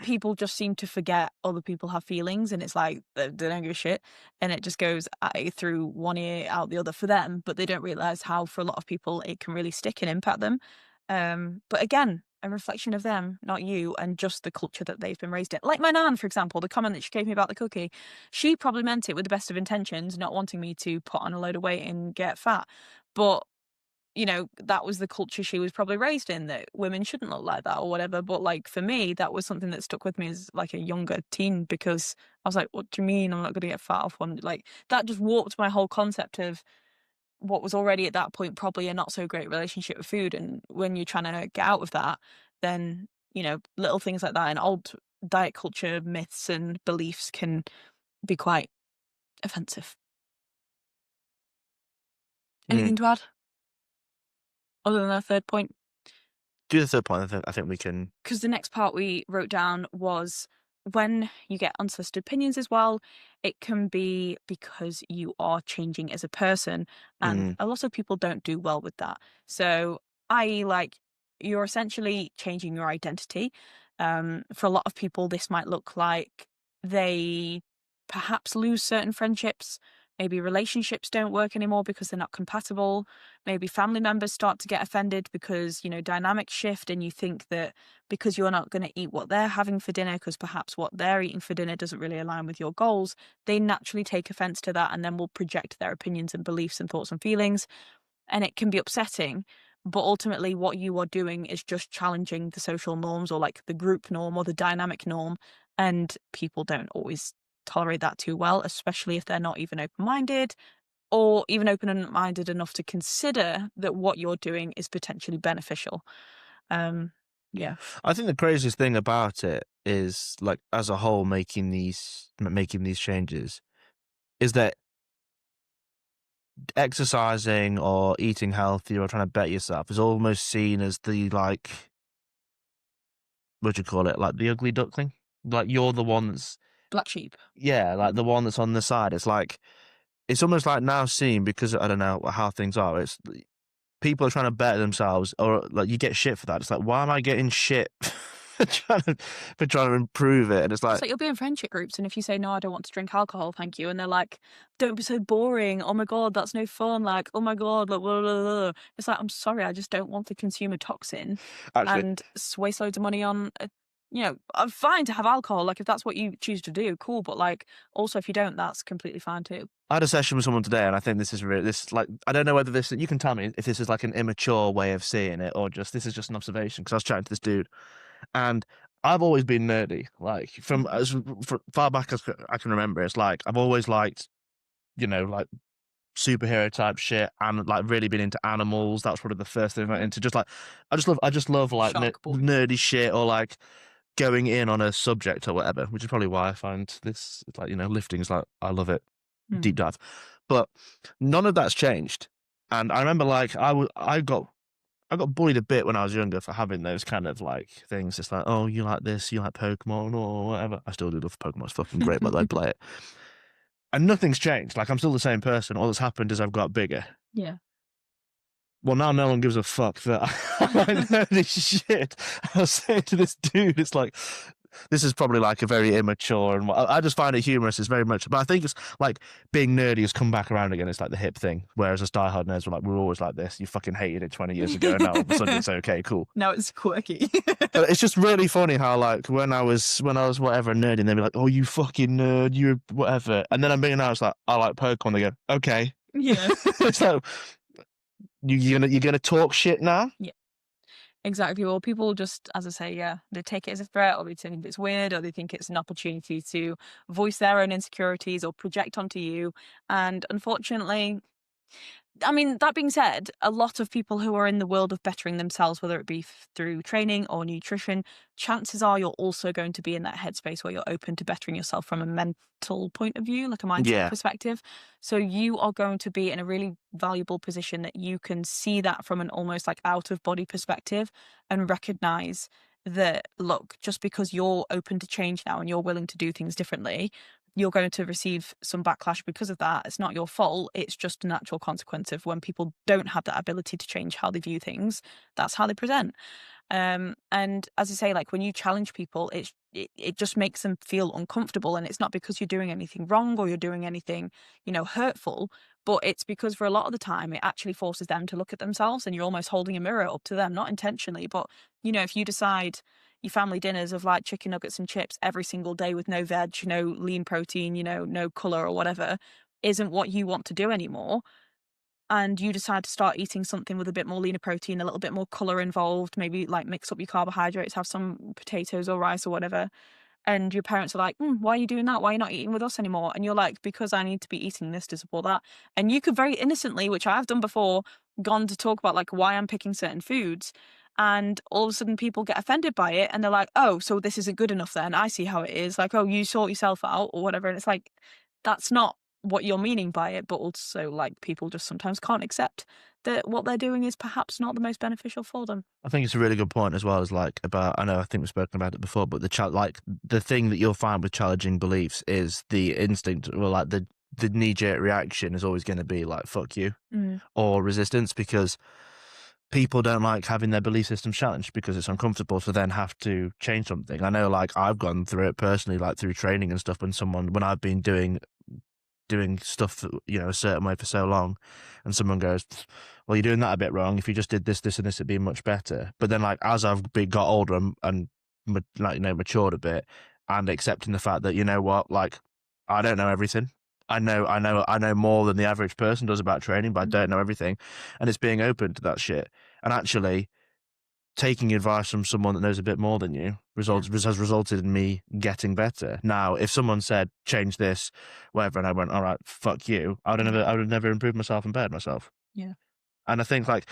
people just seem to forget other people have feelings, and it's like they don't give a shit, and it just goes through one ear out the other for them, but they don't realize how for a lot of people it can really stick and impact them. But again, a reflection of them, not you, and just the culture that they've been raised in. Like my nan, for example, the comment that she gave me about the cookie, she probably meant it with the best of intentions, not wanting me to put on a load of weight and get fat. But that was the culture she was probably raised in, that women shouldn't look like that or whatever. But like for me, that was something that stuck with me as like a younger teen, because I was like, what do you mean I'm not going to get fat off one? Like that just warped my whole concept of what was already at that point probably a not so great relationship with food. And when you're trying to get out of that, then, little things like that and old diet culture myths and beliefs can be quite offensive. mm. Anything to add other than that third point? Do the third point. I think we can. Because the next part we wrote down was when you get unsolicited opinions as well, it can be because you are changing as a person. And Mm, a lot of people don't do well with that. So, i.e., like, you're essentially changing your identity. For a lot of people, this might look like they perhaps lose certain friendships. Maybe relationships don't work anymore because they're not compatible. Maybe family members start to get offended because, dynamics shift and you think that because you're not going to eat what they're having for dinner, because perhaps what they're eating for dinner doesn't really align with your goals, they naturally take offense to that and then will project their opinions and beliefs and thoughts and feelings. And it can be upsetting. But ultimately, what you are doing is just challenging the social norms or like the group norm or the dynamic norm. And people don't always tolerate that too well, especially if they're not even open minded or even open minded enough to consider that what you're doing is potentially beneficial. Um, yeah. I think the craziest thing about it is, like, as a whole, making these changes is that exercising or eating healthy or trying to better yourself is almost seen as the, like, what do you call it? Like the ugly duckling. Like you're the one that's, Black sheep. yeah, like the one that's on the side. It's like it's almost like now seen, because I don't know how things are. It's people are trying to better themselves, or like you get shit for that. It's like, why am I getting shit for trying to improve it? And it's It's like, like you'll be in friendship groups, and if you say, "No, I don't want to drink alcohol, thank you," and they're like, "Don't be so boring. Oh my God, that's no fun. Like, oh my God, like, blah, blah, blah." It's like, I'm sorry, I just don't want to consume a toxin actually, and waste loads of money on, I'm fine to have alcohol. Like, if that's what you choose to do, cool. But like, also, if you don't, that's completely fine too. I had a session with someone today, and I think this is really this like I don't know whether this you can tell me if this is like an immature way of seeing it or just this is just an observation, because I was chatting to this dude, and I've always been nerdy, like from Mhm. as far back as I can remember. It's like I've always liked, like superhero type shit, and like really been into animals. That's probably the first thing I went Mhm. into. Just like I just love like Shark boy. nerdy shit, or like going in on a subject or whatever, which is probably why I find this like lifting is like I love it, deep Mm. dive. But none of that's changed. And I remember like I got bullied a bit when I was younger for having those kind of like things. It's like, oh, you like this, you like Pokemon or whatever. I still do love Pokemon. It's fucking great, by the way, play it. And nothing's changed. Like I'm still the same person. All that's happened is I've got bigger. Yeah. Well, now no one gives a fuck that I know this shit. I was saying to this dude, it's like, this is probably like a very immature, and I just find it humorous. It's very much, but I think it's like being nerdy has come back around again. It's like the hip thing. Whereas as diehard nerds were like, we're always like this. You fucking hated it 20 years ago, and now all of a sudden it's okay, cool. Now it's quirky. But it's just really funny how like when I was whatever nerd, and they'd be like, "Oh, you fucking nerd, you whatever," and then I'm being honest, like I like Pokemon. They go, "Okay." Yeah. So you're gonna talk shit now? Yeah. Exactly. Well, people just, as I say, yeah, they take it as a threat, or they think it's weird, or they think it's an opportunity to voice their own insecurities or project onto you. And unfortunately, I mean, that being said, a lot of people who are in the world of bettering themselves, whether it be through training or nutrition, chances are you're also going to be in that headspace where you're open to bettering yourself from a mental point of view, like a mindset Yeah, perspective. So you are going to be in a really valuable position that you can see that from an almost like out of body perspective and recognize that, look, just because you're open to change now and you're willing to do things differently, you're going to receive some backlash because of that. It's not your fault. It's just a natural consequence of when people don't have that ability to change how they view things. That's how they present. And as I say, like when you challenge people, it just makes them feel uncomfortable. And it's not because you're doing anything wrong or you're doing anything, hurtful, but it's because for a lot of the time it actually forces them to look at themselves and you're almost holding a mirror up to them, not intentionally, but if you decide your family dinners of like chicken nuggets and chips every single day with no veg, no lean protein, no color or whatever, isn't what you want to do anymore, and you decide to start eating something with a bit more leaner protein, a little bit more color involved, maybe like mix up your carbohydrates, have some potatoes or rice or whatever, and your parents are like, why are you doing that? Why are you not eating with us anymore? And you're like, because I need to be eating this to support that. And you could very innocently, which I've done before, gone to talk about like why I'm picking certain foods. And all of a sudden people get offended by it and they're like, oh, so this isn't good enough then. I see how it is. Like, oh, you sort yourself out or whatever. And it's like, that's not what you're meaning by it. But also, like, people just sometimes can't accept that what they're doing is perhaps not the most beneficial for them. I think it's a really good point as well as like about, I know I think we've spoken about it before, but like the thing that you'll find with challenging beliefs is the instinct, or like the knee jerk reaction is always going to be like fuck you Mm, or resistance, because people don't like having their belief system challenged because it's uncomfortable to then have to change something. I know like I've gone through it personally, like through training and stuff, when I've been doing stuff a certain way for so long, and someone goes, well, you're doing that a bit wrong. If you just did this, this, and this, it'd be much better. But then like as got older and like matured a bit, and accepting the fact that what, like I don't know everything. I know more than the average person does about training, but I mm, don't know everything. And it's being open to that shit and actually taking advice from someone that knows a bit more than you yeah. has resulted in me getting better. Now, if someone said change this, whatever, and I went, all right, fuck you, Mm, I would have never improved myself and bettered myself. yeah. And I think but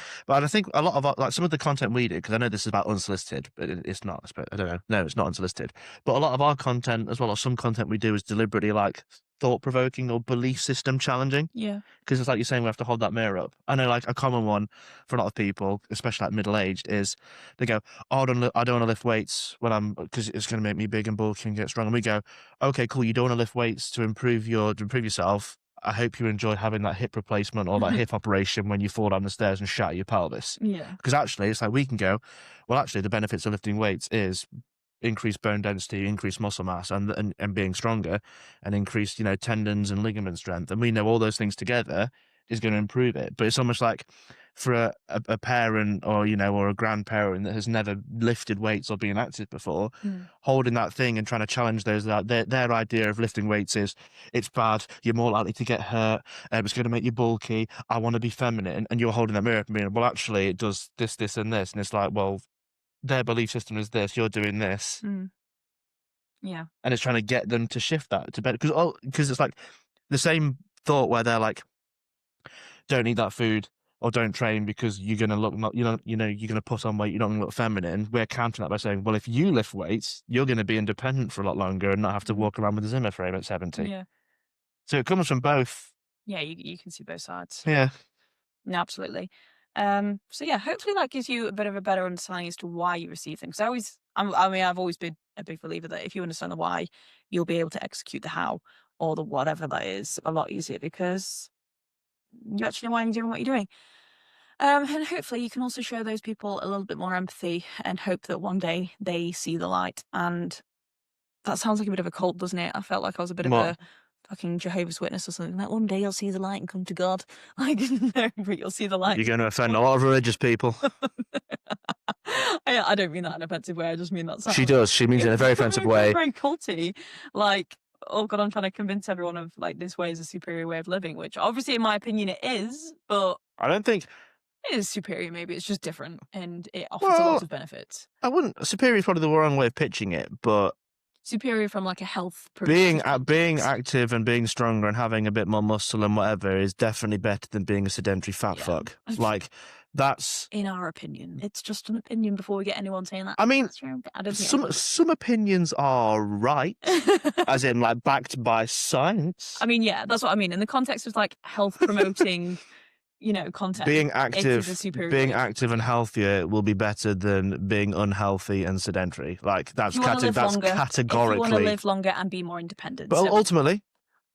I think a lot of like some of the content we do, because I know this is about unsolicited, but it's not. I don't know. No, it's not unsolicited. But a lot of our content as well, or some content we do, is deliberately like thought provoking or belief system challenging. Yeah. Because it's like you're saying, we have to hold that mirror up. I know, like a common one for a lot of people, especially like middle aged, is they go, "Oh, I don't want to lift weights because it's going to make me big and bulky and get strong." And we go, "Okay, cool. You don't want to lift weights to improve yourself. I hope you enjoy having that hip replacement or that hip operation when you fall down the stairs and shatter your pelvis." Yeah. Because actually, it's like we can go, well, actually, the benefits of lifting weights is increased bone density, increased muscle mass, and being stronger, and increased tendons and ligament strength. And we know all those things together is going to improve it. But it's almost like for a parent or or a grandparent that has never lifted weights or been active before, Mm, holding that thing and trying to challenge those that their idea of lifting weights is it's bad, you're more likely to get hurt, it's going to make you bulky, I want to be feminine, and you're holding that mirror up and being, well, actually it does this, this, and this, and it's like, well, their belief system is this, you're doing this, mm, yeah. and it's trying to get them to shift that to better, because it's like the same thought where they're like, don't eat that food or don't train because you're gonna look not you're gonna put on weight, you're not gonna look feminine. We're countering that by saying, well, if you lift weights, you're gonna be independent for a lot longer and not have to Mm, walk around with a Zimmer frame at 70. yeah. So it comes from both. Yeah, you can see both sides. Yeah. No, absolutely. So yeah, hopefully that gives you a bit of a better understanding as to why you receive things. I mean, I've always been a big believer that if you understand the why, you'll be able to execute the how or the whatever that is a lot easier because you actually know why you're doing what you're doing. And hopefully you can also show those people a little bit more empathy and hope that one day they see the light and That sounds like a bit of a cult, doesn't it? I felt like I was a bit of What? a fucking Jehovah's Witness or something. Like, one day you'll see the light and come to God. Like, no, but you'll see the light. You're going to offend a lot of religious people. I don't mean that in an offensive way. I just mean that She sounds does. She means it in a very offensive way. very culty. Like, oh God, I'm trying to convince everyone of like this way is a superior way of living, which obviously, in my opinion, it is. But I don't think. it is superior. Maybe it's just different, and it offers a Well, lot of benefits. I wouldn't. Superior is probably the wrong way of pitching it, but Superior from like a health being perspective. being active and being stronger and having a bit more muscle and whatever is definitely better than being a sedentary fat Yeah. fuck. Like, that's. In our opinion, it's just an opinion before we get anyone saying that. I mean, That's your, I don't think some opinions are right, as in like backed by science. I mean, yeah, that's what I mean. In the context of like health promoting, content. Being It is a active, superior being way to active and healthier will be better than being unhealthy and sedentary. Like, that's If you want to live longer, if you categorically. want to live longer and be more independent. But So ultimately,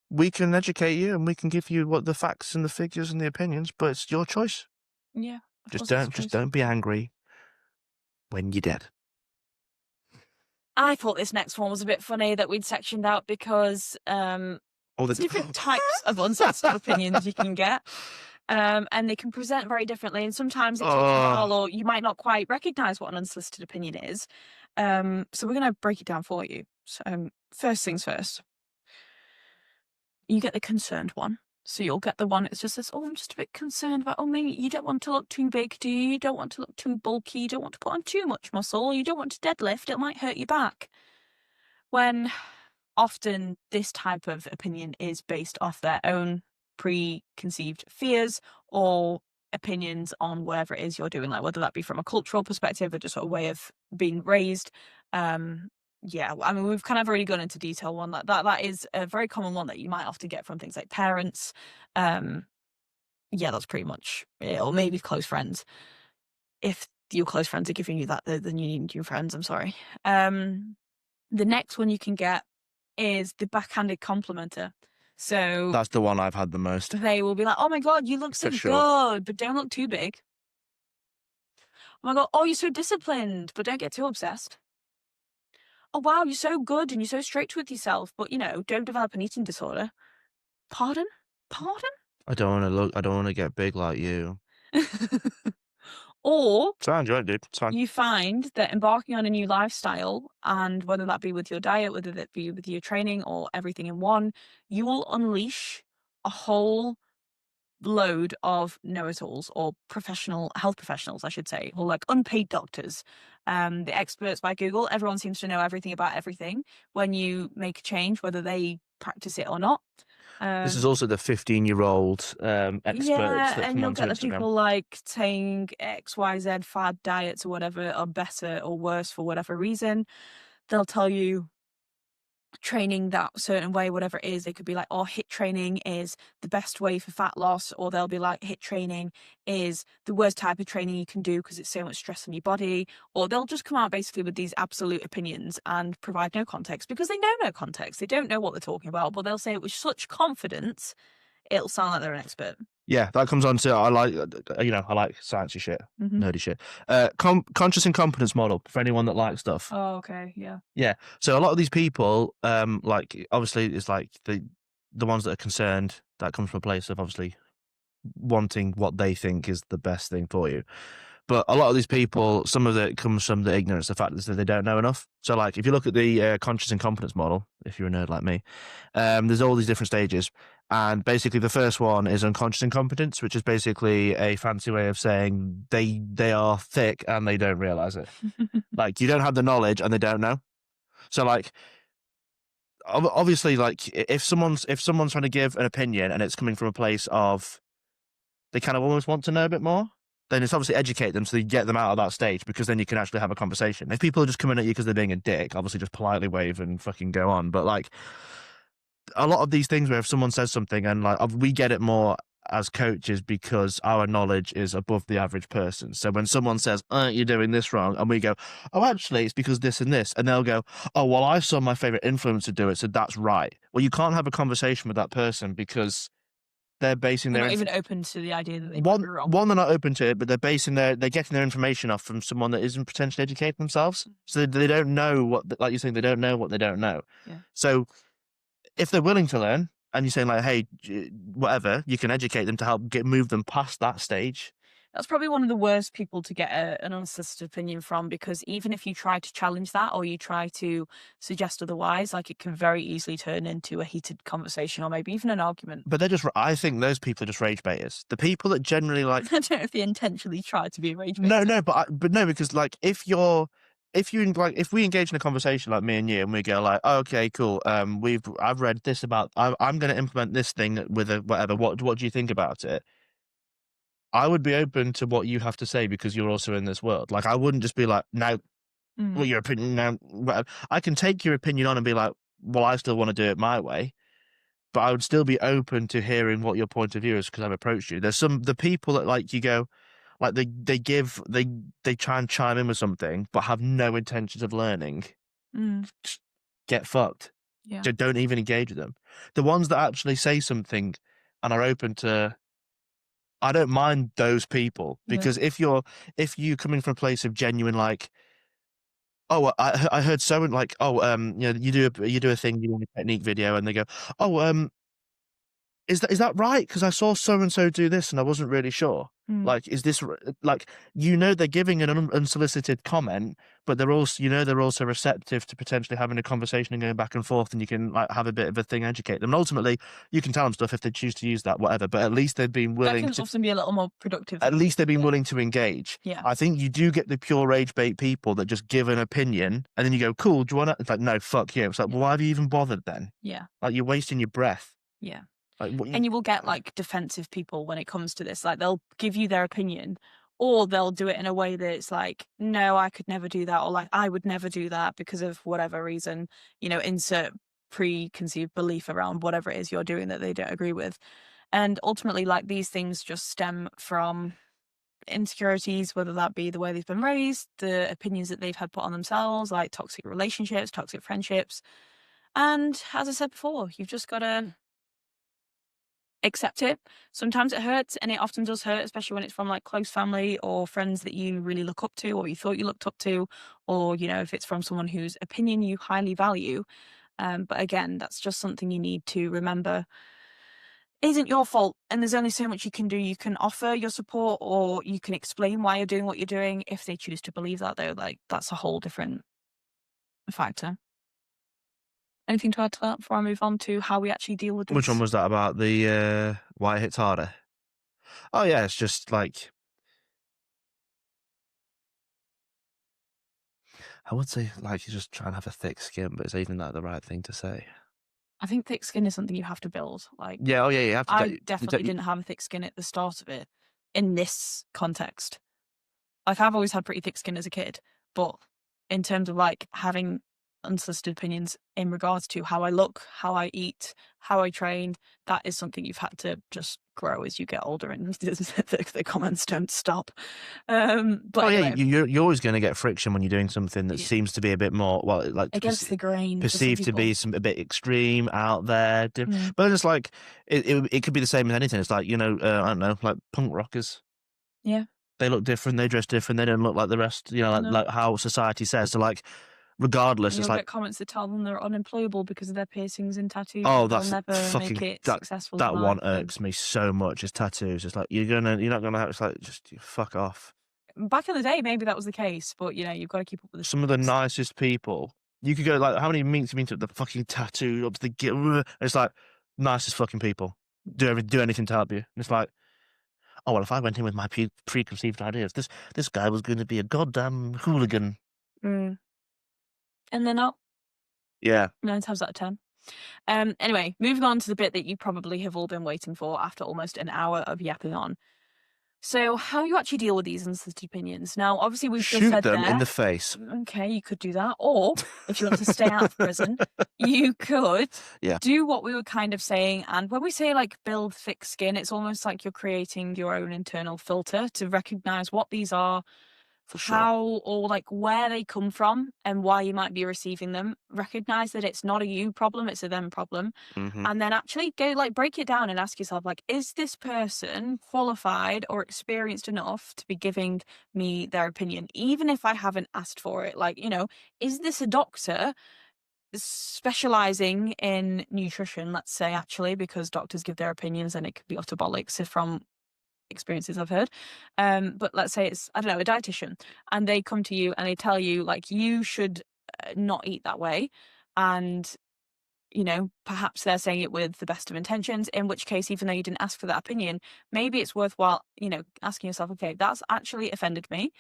we can educate you and we can give you what the facts and the figures and the opinions, but it's your choice. yeah, of Just course, I don't suppose. be angry when you're dead. I thought this next one was a bit funny that we'd sectioned out because different types of unsolicited opinions you can get. And they can present very differently, and sometimes it takes a while, or you might not quite recognize what an unsolicited opinion is. So we're going to break it down for you. So first things first, you get the concerned one. So you'll get the one that's just says, "Oh, I'm just a bit concerned about. Oh, maybe you don't want to look too big, do you? You don't want to look too bulky. You don't want to put on too much muscle. You don't want to deadlift. It might hurt your back." When often this type of opinion is based off their own preconceived fears or opinions on whatever it is you're doing, like whether that be from a cultural perspective or just a way of being raised. Yeah, I mean, we've kind of already gone into detail one that is a very common one that you might often get from things like parents. Yeah, that's pretty much it, or maybe close friends. If your close friends are giving you that, then you need new friends. I'm sorry. The next one you can get is the backhanded complimenter. So That's the one I've had the most. they will be like, "Oh my God, you look so good, but don't look too big. Oh my God, oh, you're so disciplined, but don't get too obsessed. Oh wow, you're so good and you're so strict with yourself, but don't develop an eating disorder." Pardon? Pardon? I don't want to get big like you. Or It's fine, dude. It's fine. you find that embarking on a new lifestyle, and whether that be with your diet, whether that be with your training or everything in one, you will unleash a whole load of know-it-alls, or health professionals, I should say, or like unpaid doctors, the experts by Google. Everyone seems to know everything about everything when you make a change, whether they practice it or not. This is also the 15-year-old experts Yeah, that and come you'll onto get the Instagram. people like saying XYZ fad diets or whatever are better or worse for whatever reason. They'll tell you training that certain way, whatever it is. They could be like, "Oh, HIIT training is the best way for fat loss," or they'll be like, "HIIT training is the worst type of training you can do because it's so much stress on your body," or they'll just come out basically with these absolute opinions and provide no context because they know no context. They don't know what they're talking about, but they'll say it with such confidence, it'll sound like they're an expert. Yeah, that comes on to I like sciencey shit, nerdy shit. Conscious incompetence model for anyone that likes stuff. Oh, okay, yeah. Yeah, so a lot of these people, like obviously it's like the ones that are concerned. That comes from a place of obviously wanting what they think is the best thing for you. But a lot of these people, some of it comes from the ignorance, the fact that they don't know enough. So, like, if you look at the conscious incompetence model, if you're a nerd like me, there's all these different stages. And basically, the first one is unconscious incompetence, which is basically a fancy way of saying they are thick and they don't realize it. Like, you don't have the knowledge and they don't know. So, like, obviously, like, if someone's trying to give an opinion and it's coming from a place of they kind of almost want to know a bit more, then it's obviously educate them so you get them out of that stage, because then you can actually have a conversation. If people are just coming at you because they're being a dick, obviously just politely wave and fucking go on. But like a lot of these things where if someone says something and like we get it more as coaches because our knowledge is above the average person. So when someone says, "You're doing this wrong," and we go, "Oh, actually, it's because this and this," and they'll go, "Oh, well, I saw my favorite influencer do it, so that's right." Well, you can't have a conversation with that person because they're basing They're their not even open to the idea that they might be one wrong. one they're not open to it, but they're getting their information off from someone that isn't potentially educating themselves. So they don't know like you're saying, they don't know what they don't know. Yeah. So if they're willing to learn, and you're saying like, hey, whatever, you can educate them to help move them past that stage. That's probably one of the worst people to get an unsolicited opinion from, because even if you try to challenge that or you try to suggest otherwise, like it can very easily turn into a heated conversation or maybe even an argument. But I think those people are just rage baiters. The people that generally like, I don't know if they intentionally try to be a rage no, baiter. no, but no, because like if we engage in a conversation like me and you, and we go like, oh, okay, cool, I've read this about, I'm going to implement this thing with a whatever. What do you think about it? I would be open to what you have to say because you're also in this world. Like, I wouldn't just be like, no, Mm, well, your opinion now. Whatever. I can take your opinion on and be like, well, I still want to do it my way, but I would still be open to hearing what your point of view is because I've approached you. There's the people that like you go, like they try and chime in with something but have no intentions of learning. mm, Just get fucked. yeah, Don't even engage with them. The ones that actually say something and are open to, I don't mind those people, yeah. because if you coming from a place of genuine like, oh, I heard so and like, oh, you do a thing, you do a technique video, and they go, oh, is that right? Because I saw so and so do this, and I wasn't really sure. Mm. Like, is this like, they're giving an unsolicited comment, but they're also receptive to potentially having a conversation and going back and forth, and you can like have a bit of a thing, educate them. And ultimately, you can tell them stuff if they choose to use that, whatever. But at least they've been That willing can to. often be a little more productive At than least they've been yeah, willing to engage. yeah, I think you do get the pure rage bait people that just give an opinion, and then you go, "Cool, do you want to?" It's like, "No, fuck you." It's like, yeah, "Well, why have you even bothered then?" yeah, Like, you're wasting your breath. yeah. Like, what And you you will get like defensive people when it comes to this. Like they'll give you their opinion or they'll do it in a way that it's like, no, I could never do that. Or like, I would never do that because of whatever reason, insert preconceived belief around whatever it is you're doing that they don't agree with. And ultimately, like these things just stem from insecurities, whether that be the way they've been raised, the opinions that they've had put on themselves, like toxic relationships, toxic friendships. And as I said before, you've just got to accept it. Sometimes it hurts, and it often does hurt, especially when it's from like close family or friends that you really look up to or you thought you looked up to, or if it's from someone whose opinion you highly value. But again, that's just something you need to remember isn't your fault, and there's only so much you can do. You can offer your support or you can explain why you're doing what you're doing. If they choose to believe that, though, like that's a whole different factor. Anything to add to that before I move on to how we actually deal with Which one this? was that about, the why it hits harder? Oh yeah, it's just like, I would say like you just try and have a thick skin, but is even that the right thing to say? I think thick skin is something you have to build. Like Yeah, oh yeah, you have to. I definitely didn't have a thick skin at the start of it in this context. Like I've always had pretty thick skin as a kid, but in terms of like having unsolicited opinions in regards to how I look, how I eat, how I train, that is something you've had to just grow as you get older and the comments don't stop. But Oh yeah, anyway, you're always going to get friction when you're doing something that yeah, seems to be a bit more, well, like against the grain for some perceived to people. be a bit extreme out there. Mm, But it's like it could be the same as anything. It's like, I don't know, like punk rockers. yeah, They look different. They dress different. They don't look like the rest. I Like know. how society says. So like, regardless, And it's you'll like, get comments that tell them they're unemployable because of their piercings and tattoos, oh, that they'll that's never make fucking it successful in that one life. And irks me so much. Is tattoos. It's like, you're not gonna have. It's like, just fuck off. back in the day, maybe that was the case, but you've got to keep up with the Some of the times. nicest people. You could go like, how many meets have been to the fucking tattoo up to the and it's like, nicest fucking people. Do anything to help you. And it's like, oh well, if I went in with my preconceived ideas, this guy was going to be a goddamn hooligan. Mm. And they're not Yeah. 9 times out of 10. Anyway, moving on to the bit that you probably have all been waiting for after almost an hour of yapping on. So, how you actually deal with these unsolicited opinions. Now, obviously, we've just Shoot said them in there, the face. okay, you could do that. Or if you want to stay out of prison, you could Yeah. do what we were kind of saying. And when we say like build thick skin, it's almost like you're creating your own internal filter to recognize what these are for sure. how or like where they come from and why you might be receiving them. Recognize that it's not a you problem, it's a them problem. Mhm. And then actually go like break it down and ask yourself, like, is this person qualified or experienced enough to be giving me their opinion, even if I haven't asked for it? Like, is this a doctor specializing in nutrition, let's say, actually, because doctors give their opinions and it could be utter bollocks from experiences I've heard. But let's say it's, I don't know, a dietitian, and they come to you and they tell you, like, you should not eat that way. And perhaps they're saying it with the best of intentions, in which case, even though you didn't ask for that opinion, maybe it's worthwhile, asking yourself, okay, that's actually offended me,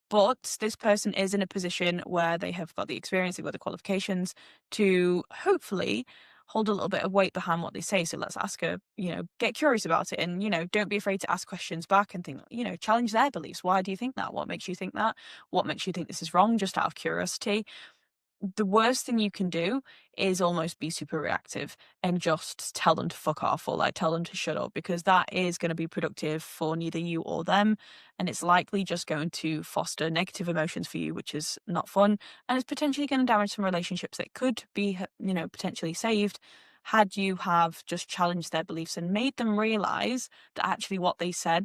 but this person is in a position where they have got the experience, they've got the qualifications to hopefully hold a little bit of weight behind what they say. So let's ask her, get curious about it, and, don't be afraid to ask questions back and think, challenge their beliefs. Why do you think that? What makes you think that? What makes you think this is wrong? Just out of curiosity. The worst thing you can do is almost be super reactive and just tell them to fuck off, or like tell them to shut up, because that is going to be productive for neither you or them. And it's likely just going to foster negative emotions for you, which is not fun. And it's potentially going to damage some relationships that could be, potentially saved had you have just challenged their beliefs and made them realize that actually what they said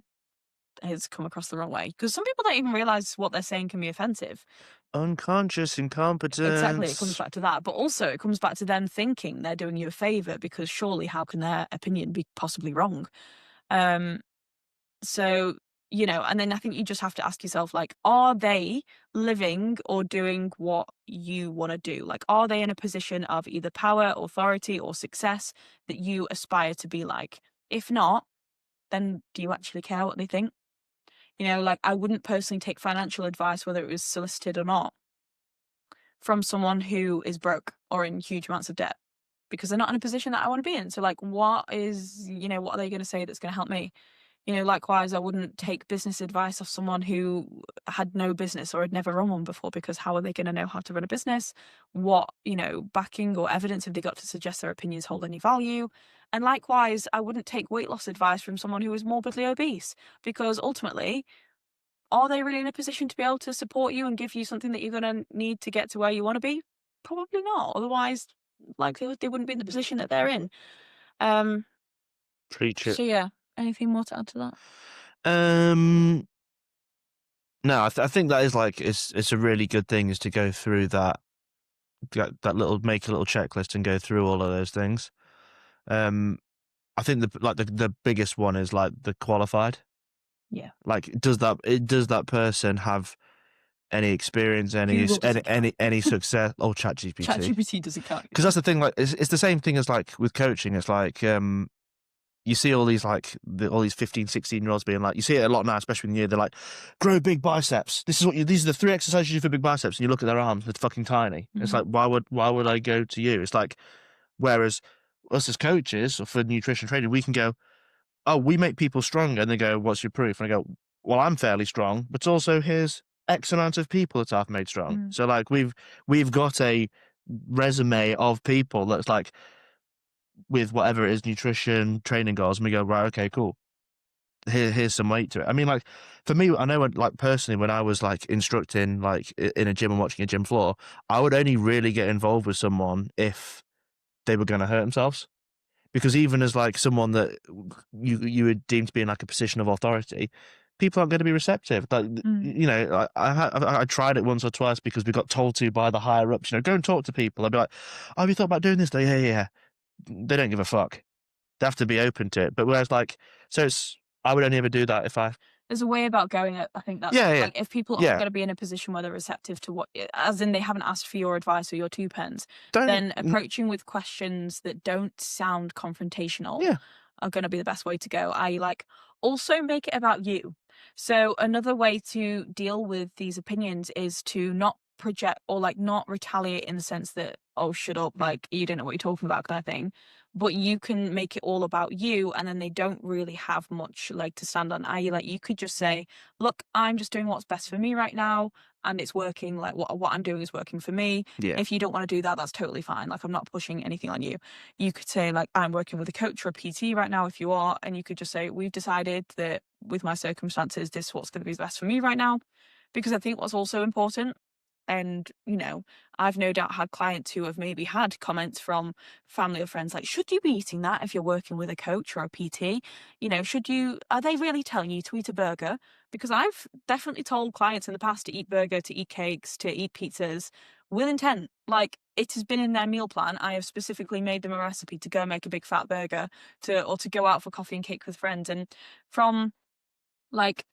has come across the wrong way. Because some people don't even realize what they're saying can be offensive. Unconscious Exactly, it comes incompetence. back to that, but also it comes back to them thinking they're doing you a favor, because surely how can their opinion be possibly wrong? Um, so, and then I think you just have to ask yourself, like, are they living or doing what you want to do? Like, are they in a position of either power, authority, or success that you aspire to be like? If not, then do you actually care what they think? Like, I wouldn't personally take financial advice, whether it was solicited or not, from someone who is broke or in huge amounts of debt, because they're not in a position that I want to be in. So, like, what are they going to say that's going to help me? Likewise, I wouldn't take business advice off someone who had no business or had never run one before, because how are they going to know how to run a business? What, backing or evidence have they got to suggest their opinions hold any value? And likewise, I wouldn't take weight loss advice from someone who is morbidly obese, because ultimately, are they really in a position to be able to support you and give you something that you're gonna need to get to where you wanna be? Probably not. Otherwise, likelihood they wouldn't be in the position that they're in. Um, Preach it. so yeah, anything more to add to that? Um, no, I think that is like it's a really good thing is to go through that little make a little checklist and go through all of those things. Um, I think the biggest one is like the qualified. Yeah. Like, does that person have any experience, Google doesn't count. any success? Oh, ChatGPT. ChatGPT doesn't count, Because that's the thing. Like, it's the same thing as like with coaching. It's like you see all these like all these 15, 16-year-olds being like, you see it a lot now, especially in the year, they're like, grow big biceps. These are the 3 exercises you do for big biceps, and you look at their arms, they're fucking tiny. It's Mhm. like, why would I go to you? It's like, whereas us as coaches or for nutrition training, we can go, oh, we make people stronger, and they go, what's your proof? And I go, well, I'm fairly strong, but also here's X amount of people that I've made strong. Mm. So like we've got a resume of people that's like with whatever it is, nutrition, training goals, and we go, right, okay, cool. Here's some weight to it. I mean, like for me, I know like personally, when I was like instructing like in a gym and watching a gym floor, I would only really get involved with someone if they were going to hurt themselves. Because even as like someone that you would deem to be in like a position of authority, people aren't going to be receptive. Like Mm. you know, I tried it once or twice because we got told to by the higher ups. You know, go and talk to people. I'd be like, "Oh, have you thought about doing this?" They, yeah, yeah, yeah. They don't give a fuck. They have to be open to it. But whereas like, so it's I would only ever do that if I, There's a way about going it. I think that's yeah, yeah, like, if people aren't yeah. going to be in a position where they're receptive to what, as in they haven't asked for your advice or your two pence, Don't, then approaching with questions that don't sound confrontational yeah, are going to be the best way to go. I like also make it about you. So another way to deal with these opinions is to not project or like not retaliate in the sense that, oh, shut up, like you don't know what you're talking about, kind of thing. But you can make it all about you, and then they don't really have much leg to stand on. I.e., like, you could just say, look, I'm just doing what's best for me right now, and it's working. Like, what I'm doing is working for me. yeah, If you don't want to do that, that's totally fine. Like, I'm not pushing anything on you. You could say, like, I'm working with a coach or a PT right now, if you are, and you could just say, we've decided that with my circumstances, this is what's going to be best for me right now. Because I think what's also important, and, I've no doubt had clients who have maybe had comments from family or friends like, should you be eating that if you're working with a coach or a PT? Are they really telling you to eat a burger? Because I've definitely told clients in the past to eat burger, to eat cakes, to eat pizzas with intent. Like, it has been in their meal plan. I have specifically made them a recipe to go make a big fat burger or to go out for coffee and cake with friends. And from like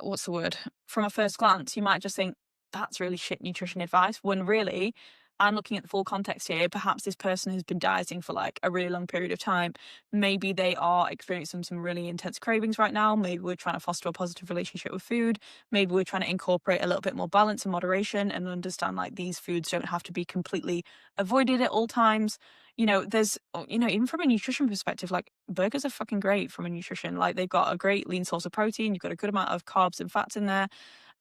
what's the word? From a first glance, you might just think that's really shit nutrition advice when really I'm looking at the full context here. Perhaps this person has been dieting for like a really long period of time. Maybe they are experiencing some really intense cravings right now. Maybe we're trying to foster a positive relationship with food. Maybe we're trying to incorporate a little bit more balance and moderation and understand like these foods don't have to be completely avoided at all times. Even from a nutrition perspective, like burgers are fucking great from a nutrition. Like they've got a great lean source of protein, you've got a good amount of carbs and fats in there.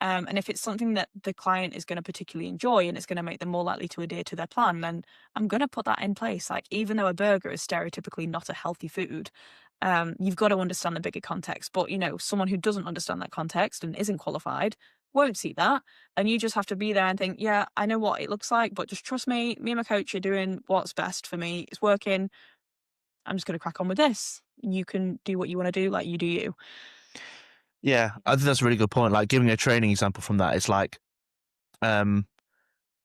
And if it's something that the client is going to particularly enjoy and it's going to make them more likely to adhere to their plan, then I'm going to put that in place. Like, even though a burger is stereotypically not a healthy food, you've got to understand the bigger context. But, someone who doesn't understand that context and isn't qualified won't see that. And you just have to be there and think, yeah, I know what it looks like, but just trust me. Me and my coach are doing what's best for me. It's working. I'm just going to crack on with this. You can do what you want to do, like you do you. Yeah, I think that's a really good point. Like giving a training example from that, it's like, there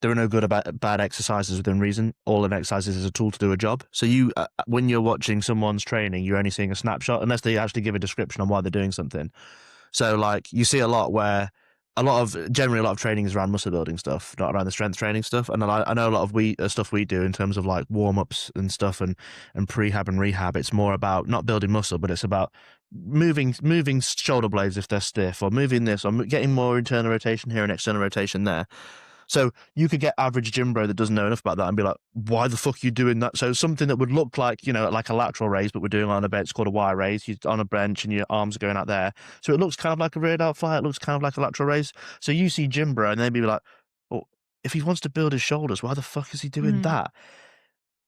are no good or bad exercises within reason. All an exercise is a tool to do a job. So when you're watching someone's training, you're only seeing a snapshot unless they actually give a description on why they're doing something. So like you see a lot where generally a lot of training is around muscle building stuff, not around the strength training stuff. And I know a lot of stuff we do in terms of like warm ups and stuff and prehab and rehab. It's more about not building muscle, but it's about moving shoulder blades if they're stiff, or moving this, or getting more internal rotation here and external rotation there. So you could get average gym bro that doesn't know enough about that and be like, why the fuck are you doing that? So something that would look like, like a lateral raise, but we're doing on a bench, it's called a Y raise. You're on a bench and your arms are going out there. So it looks kind of like a rear delt fly. It looks kind of like a lateral raise. So you see gym bro and they'd be like, well, if he wants to build his shoulders, why the fuck is he doing that?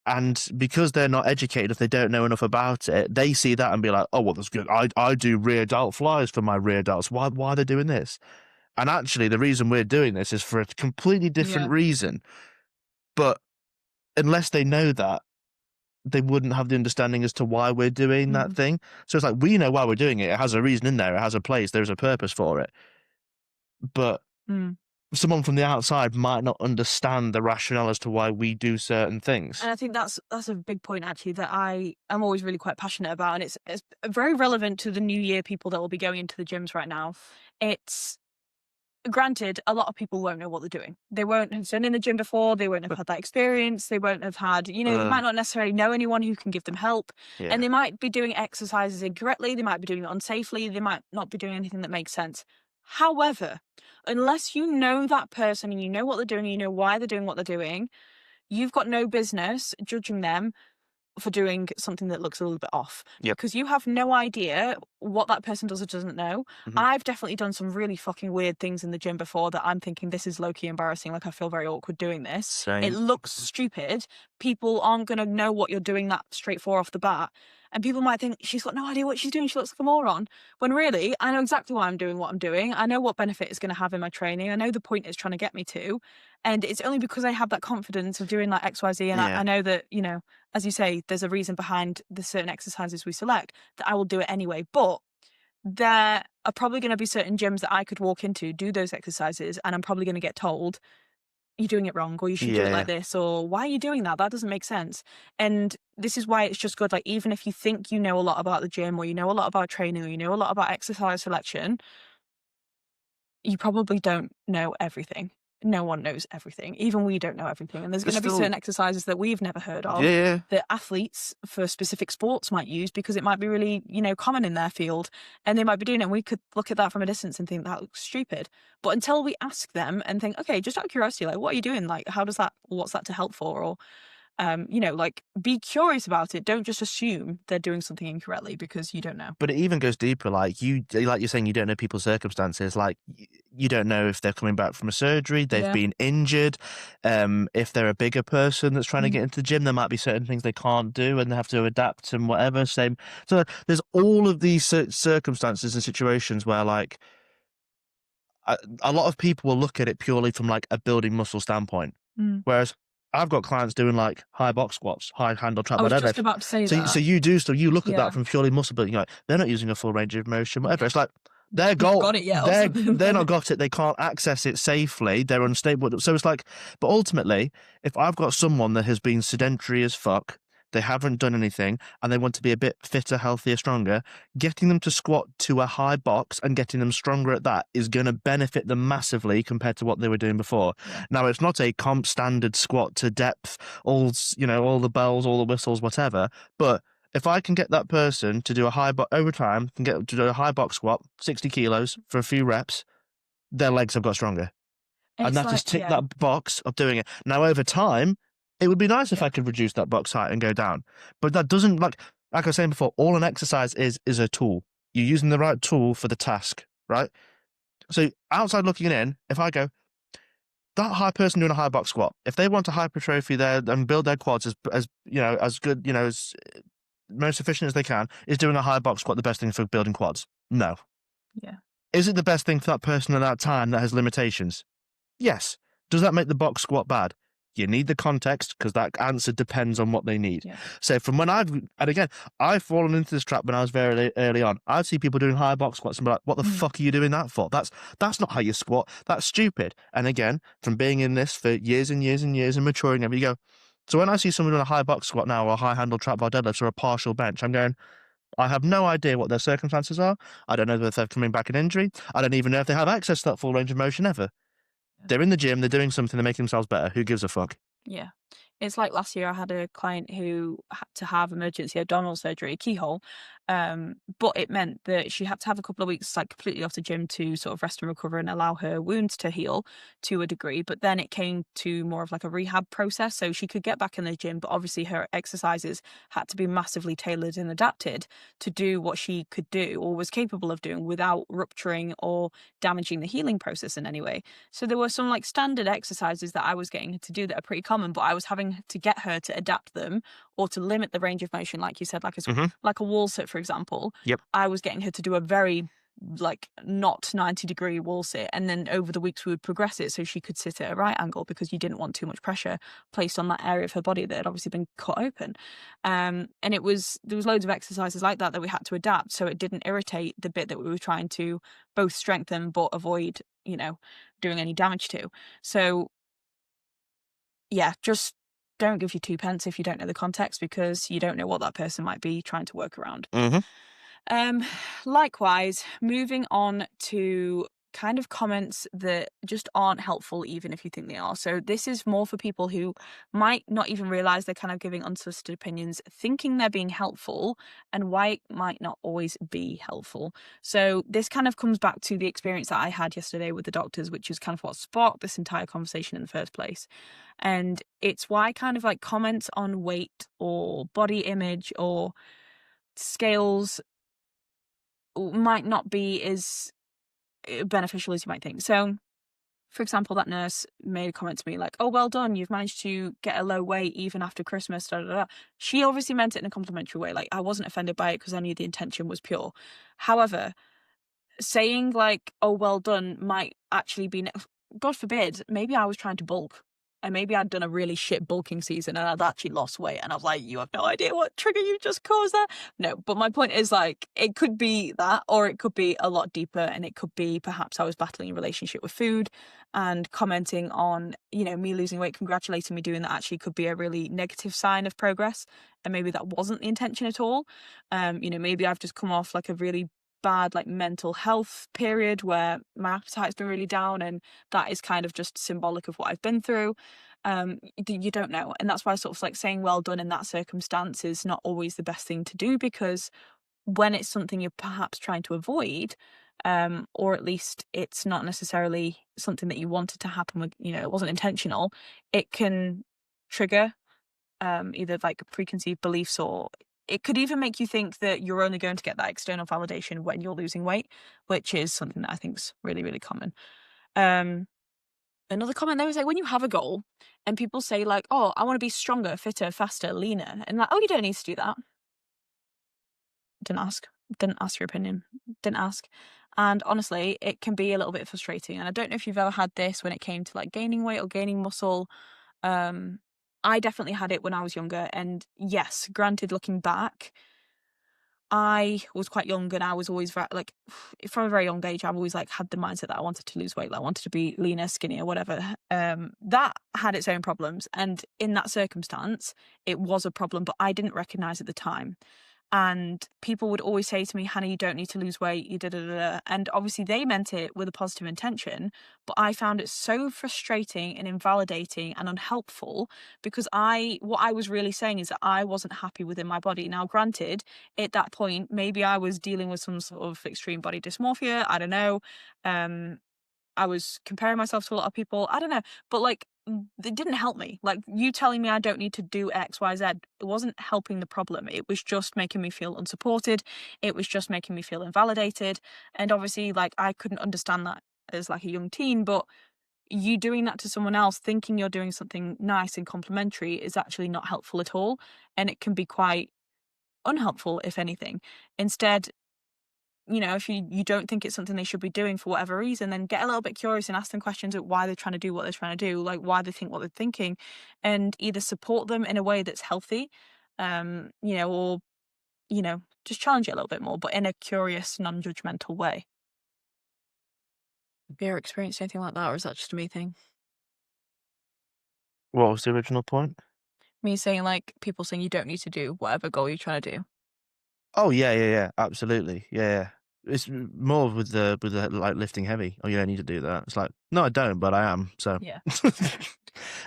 And because they're not educated, if they don't know enough about it, they see that and be like, oh, well, that's good. I do rear delt flies for my rear delts. Why are they doing this? And actually, the reason we're doing this is for a completely different Yeah. reason. But unless they know that, they wouldn't have the understanding as to why we're doing that thing. So it's like, we know why we're doing it. It has a reason in there. It has a place. There's a purpose for it. But someone from the outside might not understand the rationale as to why we do certain things. And I think that's a big point actually that I am always really quite passionate about, and it's very relevant to the new year people that will be going into the gyms right now. It's granted, a lot of people won't know what they're doing. They won't have been in the gym before. They won't have had that experience. They won't have had, they might not necessarily know anyone who can give them help. Yeah. And they might be doing exercises incorrectly. They might be doing it unsafely. They might not be doing anything that makes sense. However, unless you know that person and you know what they're doing, you know why they're doing what they're doing, you've got no business judging them for doing something that looks a little bit off. Yep. Because you have no idea what that person does or doesn't know. I've definitely done some really fucking weird things in the gym before that I'm thinking this is low-key embarrassing. Like, I feel very awkward doing this. Same. It looks stupid. People aren't going to know what you're doing that straightforward off the bat. And people might think she's got no idea what she's doing. She looks like a moron. When really, I know exactly why I'm doing what I'm doing. I know what benefit it's going to have in my training. I know the point it's trying to get me to. And it's only because I have that confidence of doing like XYZ. And I know that, as you say, there's a reason behind the certain exercises we select that I will do it anyway. But there are probably going to be certain gyms that I could walk into, do those exercises, and I'm probably going to get told, you're doing it wrong, or you should do it like this, or why are you doing that? That doesn't make sense. And this is why it's just good. Like, even if you think you know a lot about the gym, or you know a lot about training, or you know a lot about exercise selection, you probably don't know everything. No one knows everything. Even we don't know everything. And there's going to be certain exercises that we've never heard of that athletes for specific sports might use because it might be really, common in their field. And they might be doing it. And we could look at that from a distance and think that looks stupid. But until we ask them and think, okay, just out of curiosity, like, what are you doing? Like, what's that to help for? Or, be curious about it. Don't just assume they're doing something incorrectly because you don't know. But it even goes deeper. Like you're saying, you don't know people's circumstances. Like you don't know if they're coming back from a surgery, they've been injured. If they're a bigger person that's trying to get into the gym, there might be certain things they can't do and they have to adapt and whatever. Same. So there's all of these circumstances and situations where, like, a lot of people will look at it purely from like a building muscle standpoint, Mm. whereas I've got clients doing like high box squats, high handle trap I bar was just deadlift. about to say So that. you do still you look at that Yeah. from purely muscle building. You're like, they're not using a full range of motion, whatever. It's like their Not goal, got it yet or something. they're not got it. They can't access it safely. They're unstable. So it's like, but ultimately, if I've got someone that has been sedentary as fuck, they haven't done anything, and they want to be a bit fitter, healthier, stronger, getting them to squat to a high box and getting them stronger at that is going to benefit them massively compared to what they were doing before. Yeah. Now, it's not a comp standard squat to depth, all the bells, all the whistles, whatever, but if I can get that person to do a high box over time, can get them to do a high box squat, 60 kilos for a few reps, their legs have got stronger. And It's that like, just tick yeah. that box of doing it. Now, over time, it would be nice if Yeah. I could reduce that box height and go down. But that doesn't, like I was saying before, all an exercise is a tool. You're using the right tool for the task, right? So outside looking in, if I go, that high person doing a high box squat, if they want to hypertrophy their and build their quads as good, as most efficient as they can, is doing a high box squat the best thing for building quads? No. Yeah. Is it the best thing for that person at that time that has limitations? Yes. Does that make the box squat bad? You need the context because that answer depends on what they need. Yeah. So from when and again, I've fallen into this trap when I was very early on. I'd see people doing high box squats and be like, what the fuck are you doing that for? That's not how you squat. That's stupid. And again, from being in this for years and years and years and maturing, you go. So when I see someone doing a high box squat now or a high handle trap bar deadlift or a partial bench, I'm going, I have no idea what their circumstances are. I don't know if they're coming back in injury. I don't even know if they have access to that full range of motion ever. They're in the gym, they're doing something, they're making themselves better. Who gives a fuck? Yeah. It's like last year I had a client who had to have emergency abdominal surgery, a keyhole. But it meant that she had to have a couple of weeks like completely off the gym to sort of rest and recover and allow her wounds to heal to a degree. But then it came to more of like a rehab process. So she could get back in the gym, but obviously her exercises had to be massively tailored and adapted to do what she could do or was capable of doing without rupturing or damaging the healing process in any way. So there were some like standard exercises that I was getting her to do that are pretty common, but I was having to get her to adapt them or to limit the range of motion, like you said, Mhm. like a wall sit, for example. Yep. I was getting her to do a very like not 90-degree wall sit, and then over the weeks we would progress it so she could sit at a right angle because you didn't want too much pressure placed on that area of her body that had obviously been cut open. And there was loads of exercises like that that we had to adapt so it didn't irritate the bit that we were trying to both strengthen but avoid, doing any damage to. So yeah, just don't give you two pence if you don't know the context because you don't know what that person might be trying to work around. Mhm. Um, Likewise, moving on to kind of comments that just aren't helpful, even if you think they are. So, this is more for people who might not even realize they're kind of giving unsolicited opinions, thinking they're being helpful, and why it might not always be helpful. So, this kind of comes back to the experience that I had yesterday with the doctors, which is kind of what sparked this entire conversation in the first place. And it's why kind of like comments on weight or body image or scales might not be as beneficial as you might think. So, for example, that nurse made a comment to me like, "Oh, well done, you've managed to get a low weight even after Christmas." Da, da, da. She obviously meant it in a complimentary way. Like, I wasn't offended by it because I knew the intention was pure. However, saying like, "Oh, well done," might actually be, God forbid, maybe I was trying to bulk. And maybe I'd done a really shit bulking season and I'd actually lost weight. And I was like, you have no idea what trigger you just caused there. No, but my point is like, it could be that, or it could be a lot deeper. And it could be perhaps I was battling a relationship with food and commenting on, me losing weight, congratulating me doing that actually could be a really negative sign of progress. And maybe that wasn't the intention at all. Maybe I've just come off like a really bad like mental health period where my appetite's been really down and that is kind of just symbolic of what I've been through. You don't know, and that's why sort of like saying well done in that circumstance is not always the best thing to do, because when it's something you're perhaps trying to avoid, or at least it's not necessarily something that you wanted to happen with, it wasn't intentional, it can trigger either like preconceived beliefs, or it could even make you think that you're only going to get that external validation when you're losing weight, which is something that I think is really, really common. Um, Another comment there is like when you have a goal and people say like, "Oh, I want to be stronger, fitter, faster, leaner," and like, "Oh, you don't need to do that." Didn't ask. Didn't ask your opinion. Didn't ask. And honestly, it can be a little bit frustrating. And I don't know if you've ever had this when it came to like gaining weight or gaining muscle. Um, I definitely had it when I was younger. And yes, granted, looking back, I was quite young and I was always like from a very young age, I've always like had the mindset that I wanted to lose weight, like I wanted to be leaner, skinnier, whatever. That had its own problems. And in that circumstance, it was a problem, but I didn't recognize at the time. And people would always say to me, Hannah, you don't need to lose weight, you da da da. Da." And obviously they meant it with a positive intention, but I found it so frustrating and invalidating and unhelpful because what I was really saying is that I wasn't happy within my body. Now, granted, at that point, maybe I was dealing with some sort of extreme body dysmorphia. I don't know. Um, I was comparing myself to a lot of people. I don't know. But like, it didn't help me. Like, you telling me I don't need to do X, Y, Z, it wasn't helping the problem. It was just making me feel unsupported. It was just making me feel invalidated. And obviously, like, I couldn't understand that as like a young teen, but you doing that to someone else thinking you're doing something nice and complimentary is actually not helpful at all. And it can be quite unhelpful, if anything. Instead, if you don't think it's something they should be doing for whatever reason, then get a little bit curious and ask them questions of why they're trying to do what they're trying to do, like why they think what they're thinking, and either support them in a way that's healthy, or, just challenge it a little bit more, but in a curious, non-judgmental way. Have you ever experienced anything like that, or is that just a me thing? What was the original point? Me saying like people saying you don't need to do whatever goal you're trying to do. Oh, yeah, yeah, yeah, absolutely, yeah, yeah. It's more with the, like, lifting heavy. "Oh, you don't need to do that." It's like, "No, I don't, but I am, so" Yeah.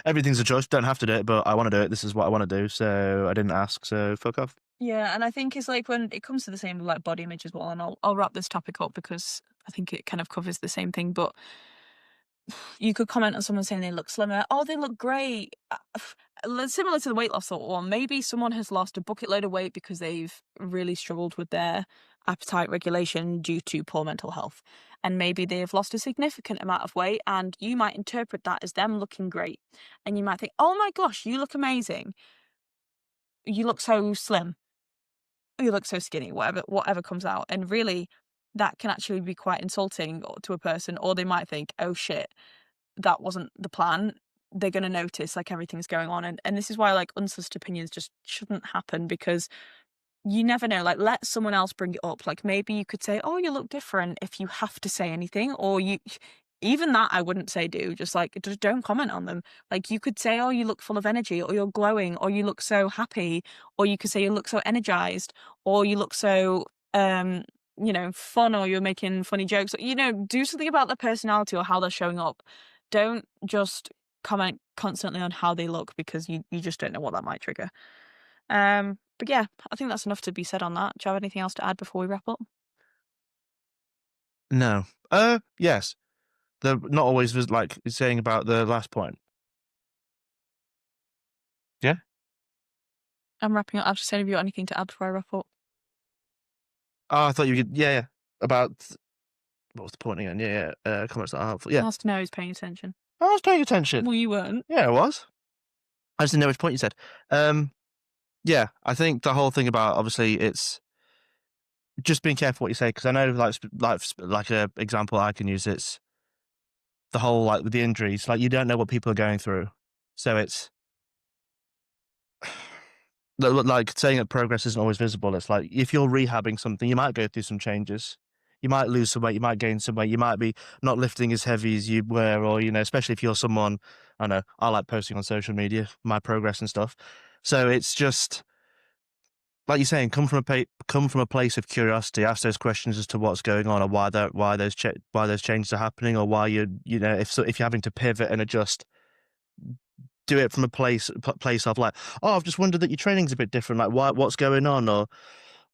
everything's a choice, don't have to do it, but I wanna do it, this is what I wanna do, so I didn't ask, so fuck off. Yeah, and I think it's like when it comes to the same with like body image as well, and I'll wrap this topic up because I think it kind of covers the same thing. But you could comment on someone saying they look slimmer. Oh, they look great. Similar to the weight loss sort of one. Maybe someone has lost a bucket load of weight because they've really struggled with their appetite regulation due to poor mental health. And maybe they've lost a significant amount of weight, and you might interpret that as them looking great. And you might think, oh my gosh, you look amazing. You look so slim. You look so skinny, whatever comes out. And really, that can actually be quite insulting to a person, or they might think, oh shit, that wasn't the plan. They're going to notice like everything's going on. And this is why like unsolicited opinions just shouldn't happen because you never know. Like, let someone else bring it up. Like, maybe you could say, "Oh, you look different," if you have to say anything, or even that I wouldn't say do. Just like, just don't comment on them. Like, you could say, "Oh, you look full of energy," or "You're glowing," or "You look so happy," or you could say, "You look so energized," or "You look so fun," or "You're making funny jokes." Do something about their personality or how they're showing up. Don't just comment constantly on how they look because you just don't know what that might trigger. But yeah, I think that's enough to be said on that. Do you have anything else to add before we wrap up? No. Yes. The not always was like, saying about the last point. Yeah? I'm wrapping up. I've just said, have you got anything to add before I wrap up? Oh, I thought you could, yeah, yeah, about what was the point again? Yeah, yeah, comments that are helpful, yeah. Nice to know who's paying attention. I was paying attention. Well, you weren't. Yeah, I was. I just didn't know which point you said. Um, yeah, I think the whole thing about, obviously, it's just being careful what you say, because I know, like a example I can use, it's the whole, like, with the injuries, like, you don't know what people are going through. So it's like saying that progress isn't always visible. It's like if you're rehabbing something, you might go through some changes. You might lose some weight, you might gain some weight, you might be not lifting as heavy as you were, or, especially if you're someone, I know, I like posting on social media, my progress and stuff. So it's just, like you're saying, come from a place of curiosity, ask those questions as to what's going on, or why those changes are happening, or why if you're having to pivot and adjust, do it from a place of like, oh, I've just wondered that your training's a bit different. Like, what's going on, or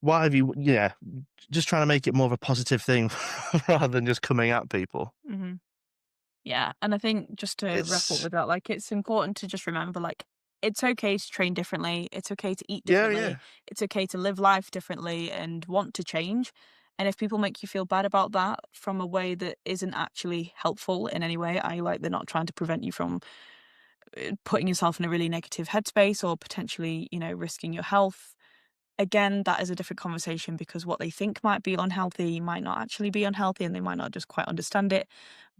why have you? Yeah, just trying to make it more of a positive thing rather than just coming at people. Hmm. Yeah, and I think just to wrap up It's with that, like it's important to just remember, like it's okay to train differently. It's okay to eat yeah, differently. yeah, It's okay to live life differently and want to change. And if people make you feel bad about that from a way that isn't actually helpful in any way, I like they're not trying to prevent you from putting yourself in a really negative headspace or potentially, risking your health. Again, that is a different conversation because what they think might be unhealthy might not actually be unhealthy and they might not just quite understand it.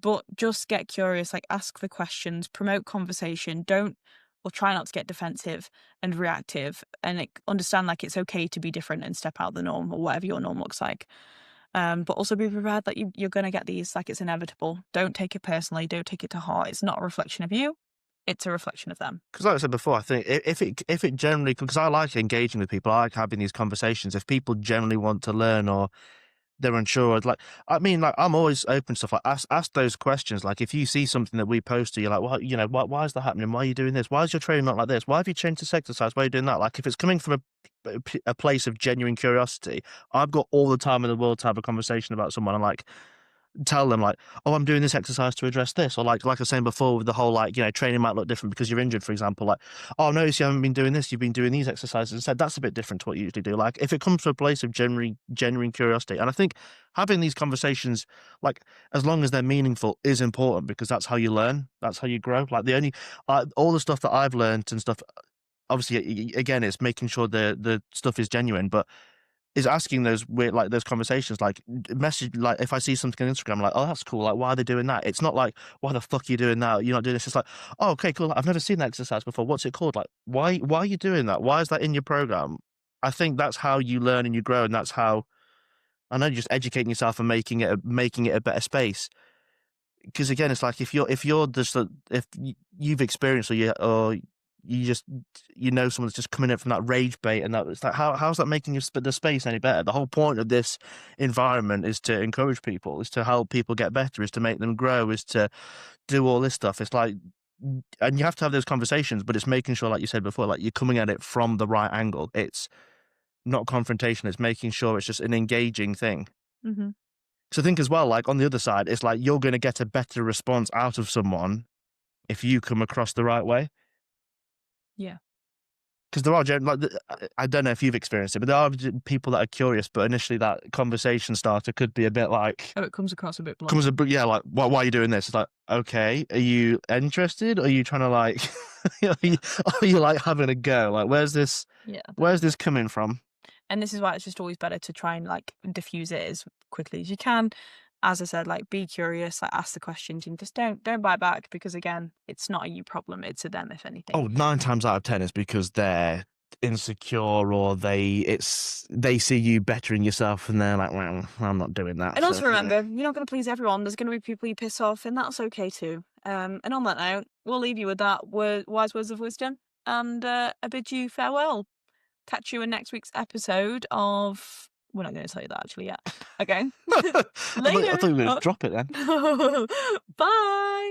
But just get curious, like ask the questions, promote conversation, don't or try not to get defensive and reactive and understand like it's okay to be different and step out of the norm or whatever your norm looks like. But also be prepared that you're going to get these, like it's inevitable. Don't take it personally. Don't take it to heart. It's not a reflection of you. It's a reflection of them. Because like I said before, I think if it generally, because I like engaging with people, I like having these conversations. If people generally want to learn or they're unsure, like I mean, like I'm always open to stuff. Like ask those questions. Like if you see something that we posted, you're like, well, you know, why is that happening? Why are you doing this? Why is your training not like this? Why have you changed this exercise? Why are you doing that? Like if it's coming from a place of genuine curiosity, I've got all the time in the world to have a conversation about someone and like tell them like, oh, I'm doing this exercise to address this, or like I was saying before with the whole like, you know, training might look different because you're injured, for example. Like, oh, notice you haven't been doing this, you've been doing these exercises instead. That's a bit different to what you usually do. Like, if it comes from a place of genuine curiosity, and I think having these conversations, like as long as they're meaningful, is important because that's how you learn, that's how you grow. Like all the stuff that I've learned and stuff. Obviously, again, it's making sure the stuff is genuine, but is asking those weird, like those conversations, like message, like if I see something on Instagram, I'm like, oh, that's cool. Like, why are they doing that? It's not like, why the fuck are you doing that? You're not doing this. It's like, oh, okay, cool. I've never seen that exercise before. What's it called? Like, why are you doing that? Why is that in your program? I think that's how you learn and you grow, and that's how I know just educating yourself and making it a better space. Because again, it's like if you're just if you've experienced or you just you know someone's just coming in from that rage bait and that it's like how's that making the space any better? The whole point of this environment is to encourage people, is to help people get better, is to make them grow, is to do all this stuff. It's like and you have to have those conversations, but it's making sure, like you said before, like you're coming at it from the right angle. It's not confrontation. It's making sure it's just an engaging thing. Hmm. So think as well, like on the other side, it's like you're going to get a better response out of someone if you come across the right way. Yeah. Because there are like I don't know if you've experienced it, but there are people that are curious, but initially that conversation starter could be a bit like Oh, it comes across a bit blunt. comes a yeah, like why are you doing this? It's like okay, are you interested? Are you trying to like are you like having a go? Like Yeah. where's this coming from? And this is why it's just always better to try and like diffuse it as quickly as you can. As I said, like be curious, like ask the questions and just don't bite back because again, it's not a you problem, it's a them if anything. Oh, 9 times out of 10 is because they're insecure or they see you bettering yourself and they're like, well, I'm not doing that. And So also remember, you're not going to please everyone. There's going to be people you piss off, and that's okay too. And on that note, we'll leave you with that wise words of wisdom, and I bid you farewell. Catch you in next week's episode of. We're not going to tell you that actually yet. Okay. I thought Later. you were going to Oh. drop it then. Bye.